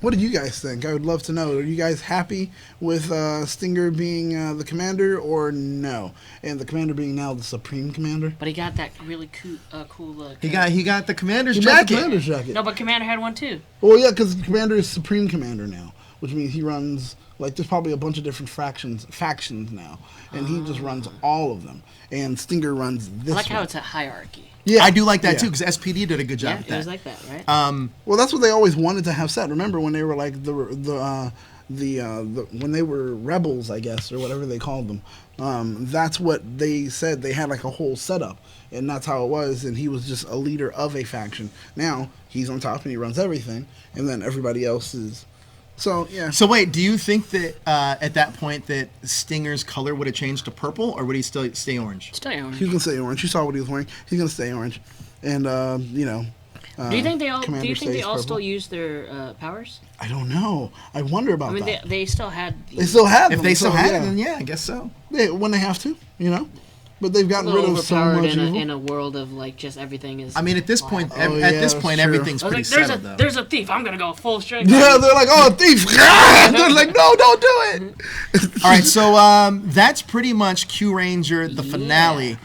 C: What do you guys think? I would love to know. Are you guys happy with Stinger being the commander, or no? And the commander being now the supreme commander.
A: But he got that really cool.
B: He got the commander's
C: He got the
B: jacket.
C: commander's jacket.
A: No, but Commander had one too.
C: Well, yeah, because the commander is supreme commander now. which means he runs, like, there's probably a bunch of different factions now, and he just runs all of them. And Stinger runs this
A: I like
C: one.
A: how it's a hierarchy.
B: Yeah, I do like that too, because SPD did a good job
A: Yeah,
B: with
A: it
B: that.
A: was like that, right?
C: Well, that's what they always wanted to have set. Remember when they were like the when they were rebels, I guess, or whatever they called them. That's what they said. They had like a whole setup, and that's how it was. And he was just a leader of a faction. Now he's on top and he runs everything, and then everybody else is. So yeah.
B: So wait, do you think that at that point that Stinger's color would have changed to purple, or would he still stay orange?
A: Stay orange.
C: He's gonna stay orange. You saw what he was wearing. He's gonna stay orange, and you know.
A: Do you think they all? Do
C: Commander
A: you think they
C: stays
A: all
C: purple.
A: still use their powers?
C: I don't know. I wonder about
A: I mean,
C: that.
A: they still had.
C: They still have
B: If
C: them,
B: they still
C: so,
B: had
C: yeah.
B: it, then yeah, I guess so.
C: When they have to, you know. But they've gotten rid of so
A: overpowered
C: much evil.
A: in a world of like just everything is.
B: I mean, at this point,
A: wild.
C: Oh,
B: at
C: yeah,
B: this
C: that's
B: point,
C: true.
B: everything's
A: I was
B: pretty
A: like,
B: settled though.
A: there's a thief. I'm gonna go full strength.
C: Yeah, they're like, oh, thief! They're like, no, don't do it.
B: All right, so that's pretty much Kyuranger, the finale.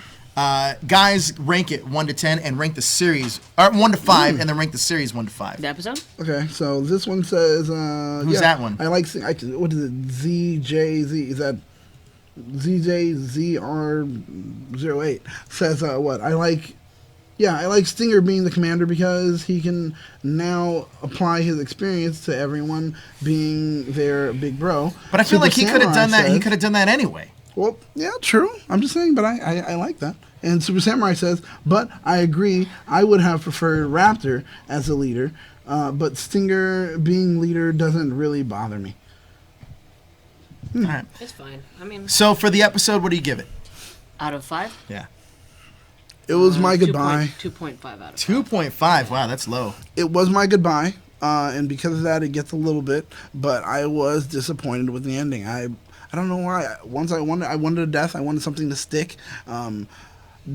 B: Guys, rank it 1 to 10, and rank the series, or 1 to 5, and then rank the series 1 to 5.
A: The episode?
C: Okay, so this one says,
B: Who's that one?
C: I like, what is it? ZJZ? Is that ZJZR08? Says what? I like Stinger being the commander because he can now apply his experience to everyone being their big bro.
B: But I feel
C: Super
B: like he could have
C: Samurai
B: done that. He
C: says-
B: could have done that anyway.
C: Well, yeah, true. I'm just saying, but I like that. And Super Samurai says, but I agree, I would have preferred Raptor as a leader, but Stinger being leader doesn't really bother me.
B: All right.
A: It's fine. I mean,
B: So for the episode, what do you give it?
A: out of 5.
B: Yeah.
C: It was my goodbye.
A: 2.5 out of 5.
B: 2.5. Wow, that's low.
C: It was my goodbye, and because of that, it gets a little bit, but I was disappointed with the ending. I don't know why. Once I wanted a death. I wanted something to stick. Don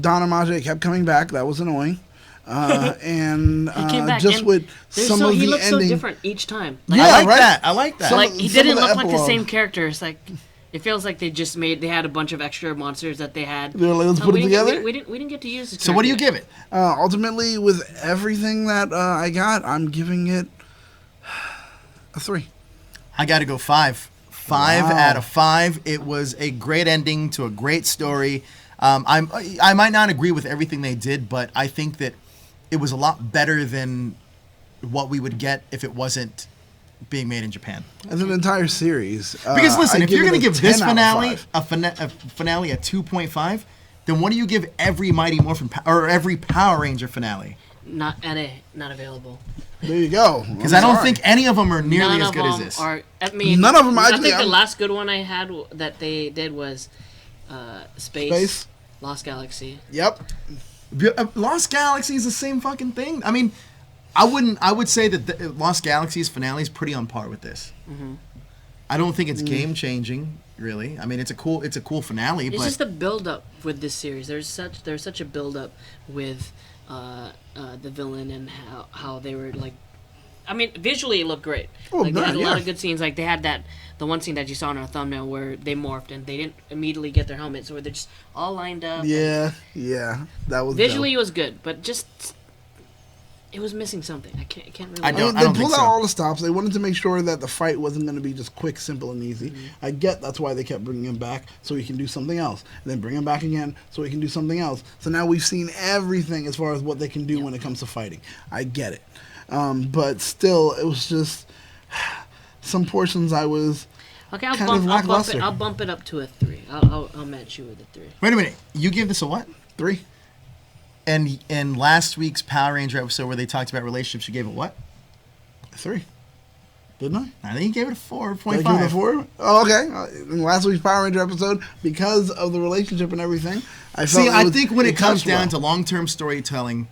C: Armage kept coming back. That was annoying. And
A: He came back
C: just
A: and
C: with some of
A: he
C: the
A: looks
C: ending.
A: so different each time.
C: Yeah,
B: I like
C: right?
B: that. I like that.
C: Some-
A: Like he
C: some
A: didn't
C: of the
A: look like the
C: epilogue.
A: same character. It's like it feels like they had a bunch of extra monsters that they had.
C: They were like, let's put
A: we
C: it
A: didn't get-
C: together?
A: we didn't get to use. This
B: So what do you
A: character
B: give it?
C: Ultimately, with everything that I got, I'm giving it a 3.
B: I got to go 5. 5
C: Wow.
B: out of 5. It was a great ending to a great story. I might not agree with everything they did, but I think that it was a lot better than what we would get if it wasn't being made in Japan.
C: As an entire series.
B: Because listen,
C: I
B: if you're
C: it
B: going to
C: a
B: give this
C: 10 out of
B: finale
C: 5.
B: a finale a 2.5, then what do you give every Mighty Morphin or every Power Ranger finale?
A: Not available.
C: There you go.
B: Because I don't think any of them are nearly
A: None
B: as
A: of
B: good as
A: them
B: this.
A: are. I mean,
C: None of them
A: I
C: actually-
A: think the last good one I had that they did was Space, Lost Galaxy.
C: Yep.
B: Lost Galaxy is the same fucking thing. I mean, I would say that the Lost Galaxy's finale is pretty on par with this.
A: Mm-hmm.
B: I don't think it's game changing, really. I mean, it's a cool finale,
A: It's
B: but
A: just the build up with this series. There's such a build up with the villain and how they were like. I mean, visually it looked great.
C: Oh,
A: like they had a
C: man,
A: lot
C: yeah.
A: of good scenes. Like they had the one scene that you saw in our thumbnail where they morphed and they didn't immediately get their helmets, so they're just all lined up.
C: Yeah, that was
A: Visually,
C: dope.
A: it was good, but just it was missing something. I can't really.
B: I don't
C: They
B: think
C: pulled out
B: so.
C: all the stops. They wanted to make sure that the fight wasn't going to be just quick, simple, and easy. I get that's why they kept bringing him back, so he can do something else. And then bring him back again, so he can do something else. So now we've seen everything as far as what they can do when it comes to fighting. I get it. But still, it was just some portions I was
A: Okay,
C: kind of lackluster.
A: I'll bump it up to a 3. I'll match you with a 3.
B: wait a minute. You give this a what?
C: 3.
B: And in last week's Power Ranger episode where they talked about relationships, you gave it what?
C: 3. Didn't I?
B: I think you gave it a 4.5.
C: Did I give it a 4? Oh, okay. In last week's Power Ranger episode, because of the relationship and everything, I felt
B: See, I think when it comes down to long-term storytelling,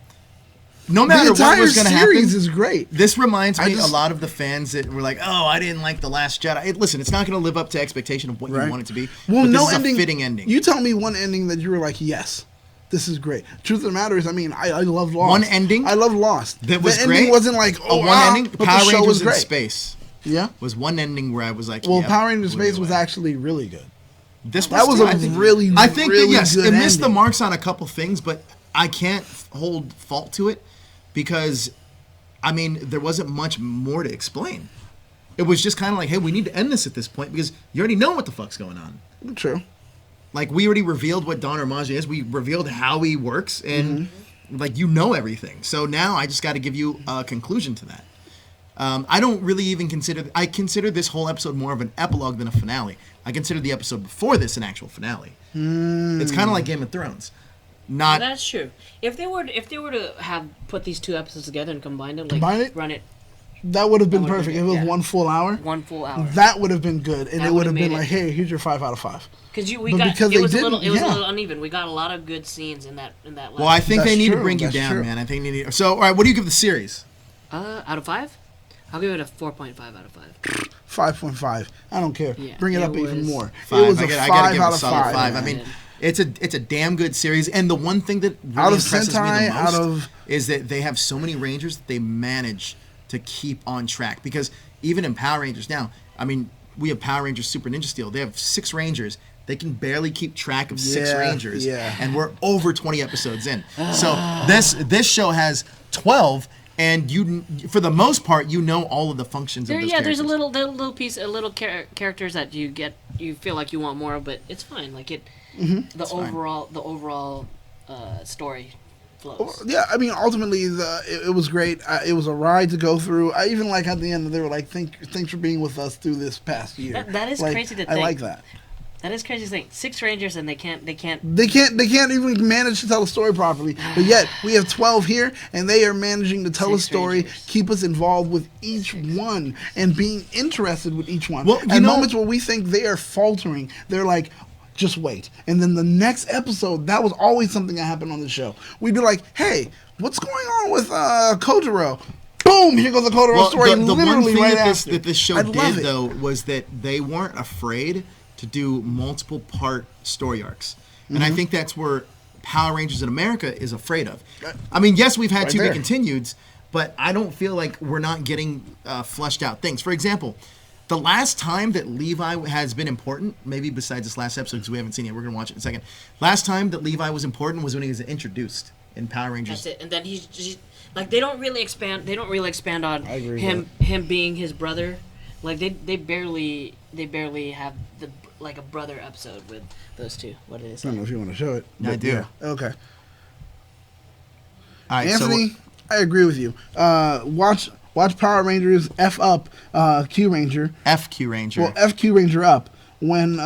B: no
C: the
B: matter what
C: entire
B: was going to happen,
C: series is great.
B: this reminds
C: I
B: me
C: just-
B: a lot of the fans that were like, "Oh, I didn't like the Last Jedi." Hey, listen, it's not going to live up to expectation of what
C: Right.
B: you want it to be.
C: Well,
B: but
C: no
B: this is
C: ending.
B: a fitting ending.
C: You tell me one ending that you were like, yes, this is great. Truth of the matter is, I mean, I love Lost.
B: One ending?
C: I love Lost.
B: That was
C: the ending
B: great?
C: wasn't like
B: one ending.
C: but
B: Power
C: the show
B: Rangers
C: was
B: in
C: great.
B: space
C: Yeah.
B: was one ending where I was like,
C: Well,
B: yep,
C: Power Rangers
B: blew me
C: Space was
B: away.
C: actually really good.
B: This
C: That was
B: too.
C: a
B: I think-
C: really,
B: I think
C: really
B: that yes,
C: good
B: it missed the
C: ending.
B: marks on a couple things, but I can't hold fault to it because, I mean, there wasn't much more to explain. it was just kind of like, hey, we need to end this at this point because you already know what the fuck's going on.
C: True.
B: Like, we already revealed what Don Armage is. We revealed how he works, and like, you know everything. So now I just got to give you a conclusion to that. I don't really even I consider this whole episode more of an epilogue than a finale. I consider the episode before this an actual finale. It's kind of like Game of Thrones. Not.
A: That's true. If they were to have put these two episodes together and combine it, run it.
C: That would have been perfect. If it was 1 full hour.
A: 1 full hour.
C: That would have been good, and it would have been like, hey, here's your 5 out of 5.
A: Because it was a little uneven. We got a lot of good scenes in that.
B: Well, I think they need to bring you down, man. I think they need. So, all right, what do you give the series?
A: Out of 5, I'll give it a 4.5 out of 5.
C: 5.5. I don't care.
A: Yeah,
C: bring it up even more.
B: 5.
C: It was
B: I
C: a
B: gotta
C: 5
B: give it
C: out
B: a
C: of
B: solid
C: 5.
B: 5. I mean, it's a damn good series, and the one thing that really
C: out of
B: impresses
C: Sentai,
B: me the most is that they have so many Rangers that they manage to keep on track. Because even in Power Rangers now, I mean, we have Power Rangers Super Ninja Steel. They have 6 Rangers. They can barely keep track of 6 Rangers, and we're over 20 episodes in. So this show has 12. And you, for the most part, you know all of the functions of those characters.
A: There's a little piece, characters that you feel like you want more of, but it's fine. Like the overall story flows.
C: Yeah, I mean, ultimately, it was great. It was a ride to go through. I even like at the end, they were like, "Thanks for being with us through this past year."
A: That is crazy to think.
C: I like that.
A: That is crazy to think. 6 Rangers and they can't
C: even manage to tell a story properly. But yet we have 12 here, and they are managing to tell a story,
A: Rangers.
C: keep us involved with each one, and being interested with each one.
B: Well,
C: At moments where we think they are faltering, they're like, just wait. And then the next episode, that was always something that happened on the show. We'd be like, hey, what's going on with Kotaro? Boom! Here goes the Kotaro story.
B: The one thing
C: right
B: that this show did, though, was that they weren't afraid to do multiple part story arcs. And I think that's where Power Rangers in America is afraid of. I mean, yes, we've had to be continueds, but I don't feel like we're not getting fleshed out things. For example, the last time that Levi has been important, maybe besides this last episode because we haven't seen it, we're going to watch it in a second. Last time that Levi was important was when he was introduced in Power Rangers.
A: That's it. And then he's like, they don't really expand on him being his brother. Like they barely have a brother episode with those two. What it is?
C: I don't know if you want to show it.
B: I do.
C: Yeah. Okay.
B: All right,
C: Anthony, I agree with you. Watch Power Rangers F up Kyuranger.
B: F Kyuranger.
C: Well, F Kyuranger up when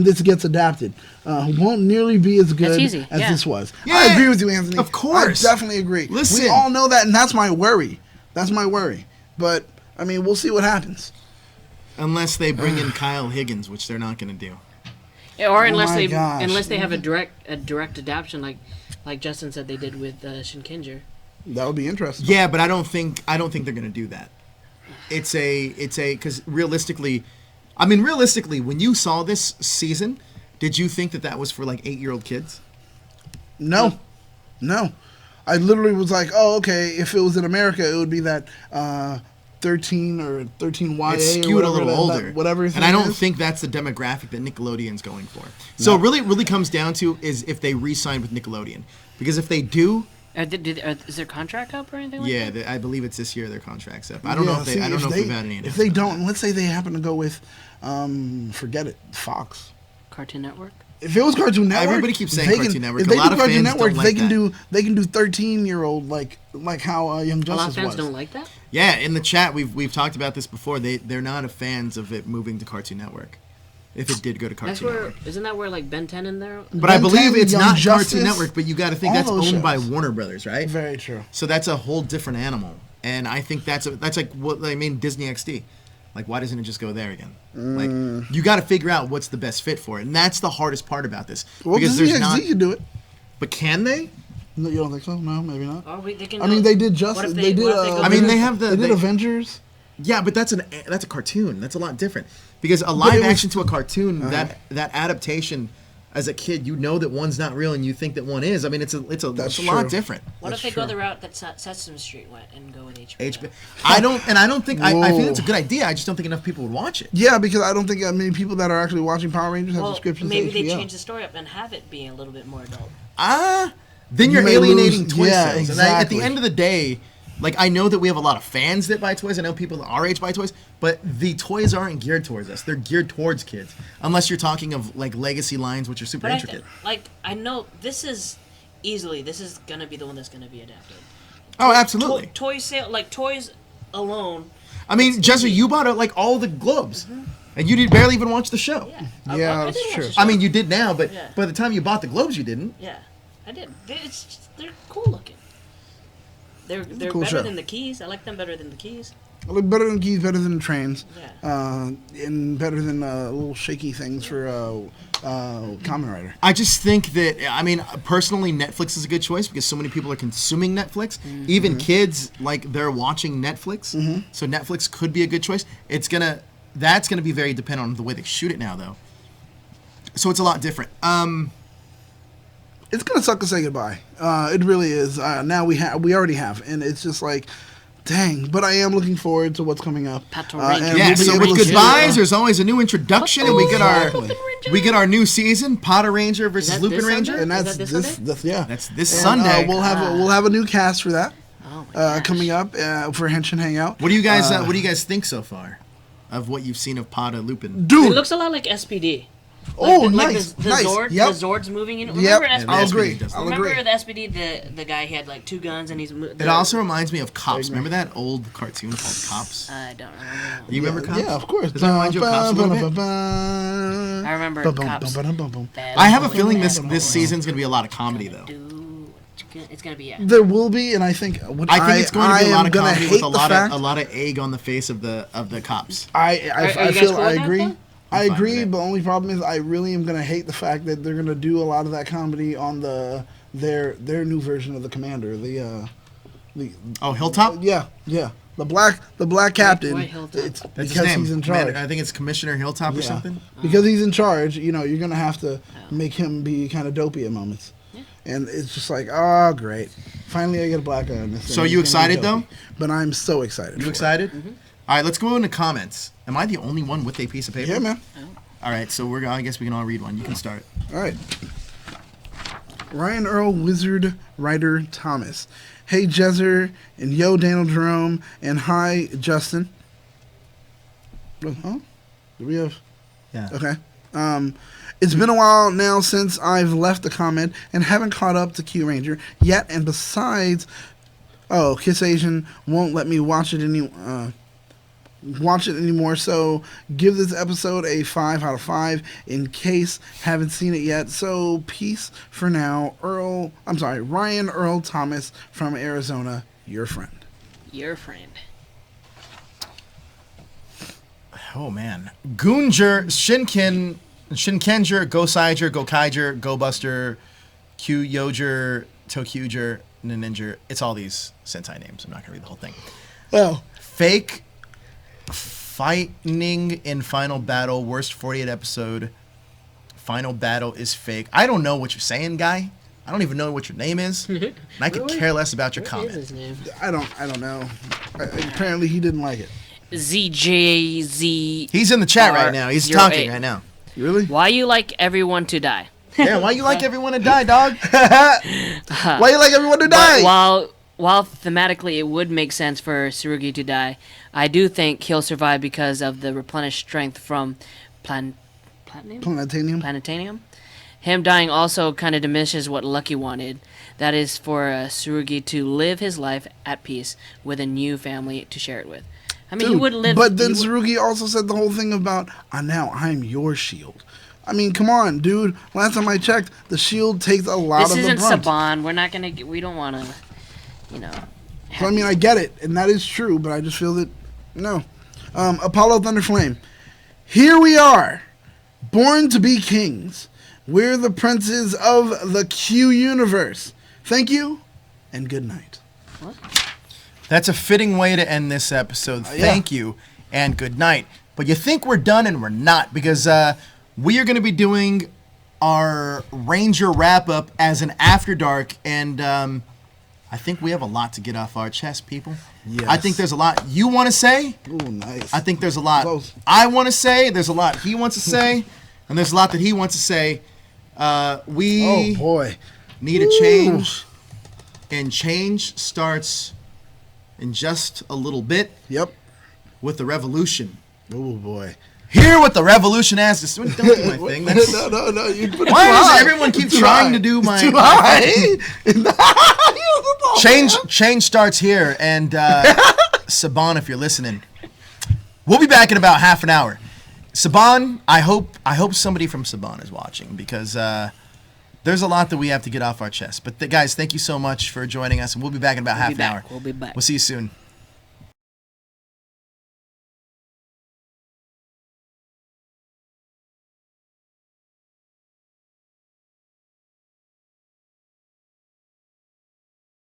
C: this gets adapted. Won't nearly be as good as this was.
B: Yeah,
C: I agree with you, Anthony.
B: Of course.
C: I definitely agree.
B: Listen.
C: We all know that, and that's my worry. But, I mean, we'll see what happens.
B: Unless they bring in Kyle Higgins, which they're not going to do.
A: Yeah, or unless they have a direct adaptation like Justin said they did with Shinkenger.
C: That would be interesting.
B: Yeah, but I don't think they're going to do that. It's because realistically, when you saw this season, did you think that was for like 8-year-old kids?
C: No. I literally was like, oh, okay. If it was in America, it would be that 13 or 13 YA.
B: It's skewed a little older,
C: whatever.
B: And I don't think that's the demographic that Nickelodeon's going for. So it really comes down to is if they re-sign with Nickelodeon, because if they do.
A: Is their contract up or anything like that?
B: Yeah, I believe it's this year their contract's up. I don't know if they've had any.
C: If they don't, let's say they happen to go with, forget it, Fox.
A: Cartoon Network.
C: If it was Cartoon Network,
B: everybody keeps saying Cartoon Network.
C: If they
B: a lot
C: do
B: of
C: Cartoon
B: fans
C: Network,
B: don't like
C: they can do 13-year-old like how Young Justice was.
A: A lot of fans don't like that.
B: Yeah, in the chat we've talked about this before. They're not fans of it moving to Cartoon Network. If it did go to Cartoon Network,
A: isn't that where like Ben 10 in there?
B: But I believe it's not
C: Justice,
B: Cartoon Network. But you got to think that's owned by Warner Brothers, right?
C: Very true.
B: So that's a whole different animal, and I think that's like what I mean. Disney XD. Like, why doesn't it just go there again? Like, you got to figure out what's the best fit for it, and that's the hardest part about this.
C: Well,
B: because
C: Disney XD can do it.
B: But can they?
C: No, you don't think so? No, maybe not.
A: They
C: did Justice. They did. They did Avengers.
B: Yeah, but that's a cartoon. That's a lot different because a live action to a cartoon that adaptation. As a kid, you know that one's not real, and you think that one is. I mean, it's a lot different.
A: What if they go the route that Sesame Street went and go with HBO?
B: I don't think I think it's a good idea. I just don't think enough people would watch it.
C: Yeah, because I don't think many people that are actually watching Power Rangers have subscriptions.
A: Maybe
C: to HBO.
A: they change the story up and have it be a little bit more adult.
B: Then you're alienating toy sales.
C: Exactly.
B: And at the end of the day, Like, I know that we have a lot of fans that buy toys. I know people our age buy toys, but the toys aren't geared towards us. They're geared towards kids, unless you're talking of like legacy lines, which are super intricate.
A: I know this is gonna be the one that's gonna be adapted.
B: Oh, absolutely.
A: Toy sale, like toys alone.
B: I mean, Jezzer, you bought like all the globes, and you did barely even watch the show.
A: Yeah,
C: Yeah, that's true.
B: I mean, you did now, but by the time you bought the globes, you didn't.
A: Yeah, I did. They're cool looking. They're
C: Cool
A: better
C: show.
A: than the keys. I like them better than the keys.
C: I look better than keys, better than trains,
A: Yeah.
C: and better than little shaky things for Kamen Rider.
B: I just think that, I mean, personally, Netflix is a good choice because so many people are consuming Netflix. Even kids, like, they're watching Netflix. So Netflix could be a good choice. That's gonna be very dependent on the way they shoot it now, though. So it's a lot different.
C: It's gonna suck to say goodbye. It really is. Now we already have, and it's just like, dang. But I am looking forward to what's coming up.
A: Ranger.
B: Yeah,
C: we'll be
B: so
C: able
B: with
C: to see
B: goodbyes, there's always a new introduction, and we get our new season, Potter Ranger versus
A: that
B: Lupin
A: this
B: Ranger.
A: Sunday?
C: and that's
A: Is that this
C: this yeah.
B: That's this
C: And,
B: Sunday.
C: we'll have a new cast for that
A: Oh my gosh.
C: coming up for Henshin Hangout.
B: What do you guys think so far of what you've seen of Potter Lupin?
A: It
C: Dude,
A: looks a lot like SPD.
C: oh,
A: like
C: nice,
A: the
C: nice.
A: Zord,
C: Yep.
A: the Zord's moving in.
C: Yep.
A: Remember
B: Yeah,
A: SPD?
C: I'll
B: SPD
C: agree.
B: does
C: I'll
A: Remember
C: agree.
A: the SPD, the guy he had like 2 guns and he's.
B: It also reminds me of Cops. Remember that old cartoon called Cops?
A: I don't remember.
B: You remember Cops?
C: Yeah, of course.
B: Does that remind you of Cops a little bit?
A: I remember Cops.
B: I have a feeling this season's gonna be a lot of comedy though.
A: Dude, it's gonna be
C: There will be, and I think what
B: I think it's going to be a lot
C: am
B: of
C: gonna
B: comedy
C: hate
B: with
C: the
B: a lot
C: fact.
B: of egg on the face of the cops.
A: Are you guys
C: feel
A: cool
C: I
A: with that,
C: agree.
A: though?
C: I
B: fine
C: agree,
B: with it.
C: but the only problem is I really am gonna hate the fact that they're gonna do a lot of that comedy on their new version of the Commander. The
B: Oh, Hilltop?
C: yeah. The black captain.
A: Why Hilltop?
C: It's
B: That's
C: because
B: his name.
C: he's in charge.
B: Commander- I think it's Commissioner Hilltop or
C: Yeah.
B: something.
C: Because he's in charge, you know, you're gonna have to make him be kind of dopey at moments.
A: Yeah.
C: And it's just like, oh, great! Finally, I get a black guy on this.
B: So
C: thing.
B: you
C: He's gonna be
B: excited, though?
C: dopey. But I'm so excited.
B: You
C: for it.
B: excited? All right, let's go into comments. Am I the only one with a piece of paper?
C: Yeah, man.
B: All right, so I guess we can all read one. You can start.
C: All right. Ryan Earl Wizard Ryder Thomas. Hey Jezzer and yo Daniel Jerome and hi Justin. Huh? Do we have?
B: Yeah.
C: Okay. It's been a while now since I've left a comment and haven't caught up to Kyuranger yet. And besides, Kiss Asian won't let me watch it anymore. So give this episode a 5 out of 5 in case haven't seen it yet. So peace for now. Ryan Earl Thomas from Arizona, your friend.
A: Your friend.
B: Oh man, Goonjer, Shinkenger, Goseiger, Gokaiger, Gobuster, Kyuyoger, Tokyuger, Ninja. It's all these Sentai names. I'm not gonna read the whole thing.
C: Oh,
B: Fake fighting in Final Battle, worst 48 episode. Final Battle is fake. I don't know what you're saying, guy. I don't even know what your name is. And I could care less about your
A: What is
B: comment.
A: his name?
C: I don't know. Apparently he didn't like it.
A: ZJZ.
B: He's in the chat right now. He's
A: 08.
B: talking right now.
C: Really?
A: Why you like everyone to die?
B: Yeah, why you like everyone to die, dog?
C: Why you like everyone to die?
A: But while thematically it would make sense for Tsurugi to die, I do think he'll survive because of the replenished strength from Planetanium. Him dying also kind of diminishes what Lucky wanted. That is for Tsurugi to live his life at peace with a new family to share it with. I mean, he
C: Dude,
A: would live.
C: But then Tsurugi also said the whole thing about, now I'm your shield. I mean, come on, dude. Last time I checked, the shield takes a lot
A: This
C: of the
A: isn't
C: brunt.
A: Saban. We're not gonna. We don't want to.
C: So, I mean, I get it, and that is true, but I just feel that, no. Apollo Thunderflame. Here we are, born to be kings. We're the princes of the Q universe. Thank you, and good night.
A: What?
B: That's a fitting way to end this episode. Thank you, and good night. But you think we're done, and we're not, because we are going to be doing our Ranger wrap-up as an After Dark, and I think we have a lot to get off our chest, people.
C: Yes.
B: I think there's a lot you want to say.
C: Ooh, nice.
B: I think there's a lot
C: Close.
B: I want to say. There's a lot he wants to say, and there's a lot that he wants to say. We
C: Oh, boy.
B: need a change, and change starts in just a little bit.
C: Yep.
B: With the revolution.
C: Oh boy.
B: Here with the revolution asks. Don't do my thing. That's,
C: no. You put it
B: why
C: too
B: does
C: high.
B: everyone keep
C: It's too
B: trying
C: high.
B: to do my...
C: It's too high.
B: Change starts here. And Saban, if you're listening, we'll be back in about half an hour. Saban, I hope somebody from Saban is watching, because there's a lot that we have to get off our chest. But guys, thank you so much for joining us, and we'll be back in about half an hour.
A: We'll be back.
B: We'll see you soon.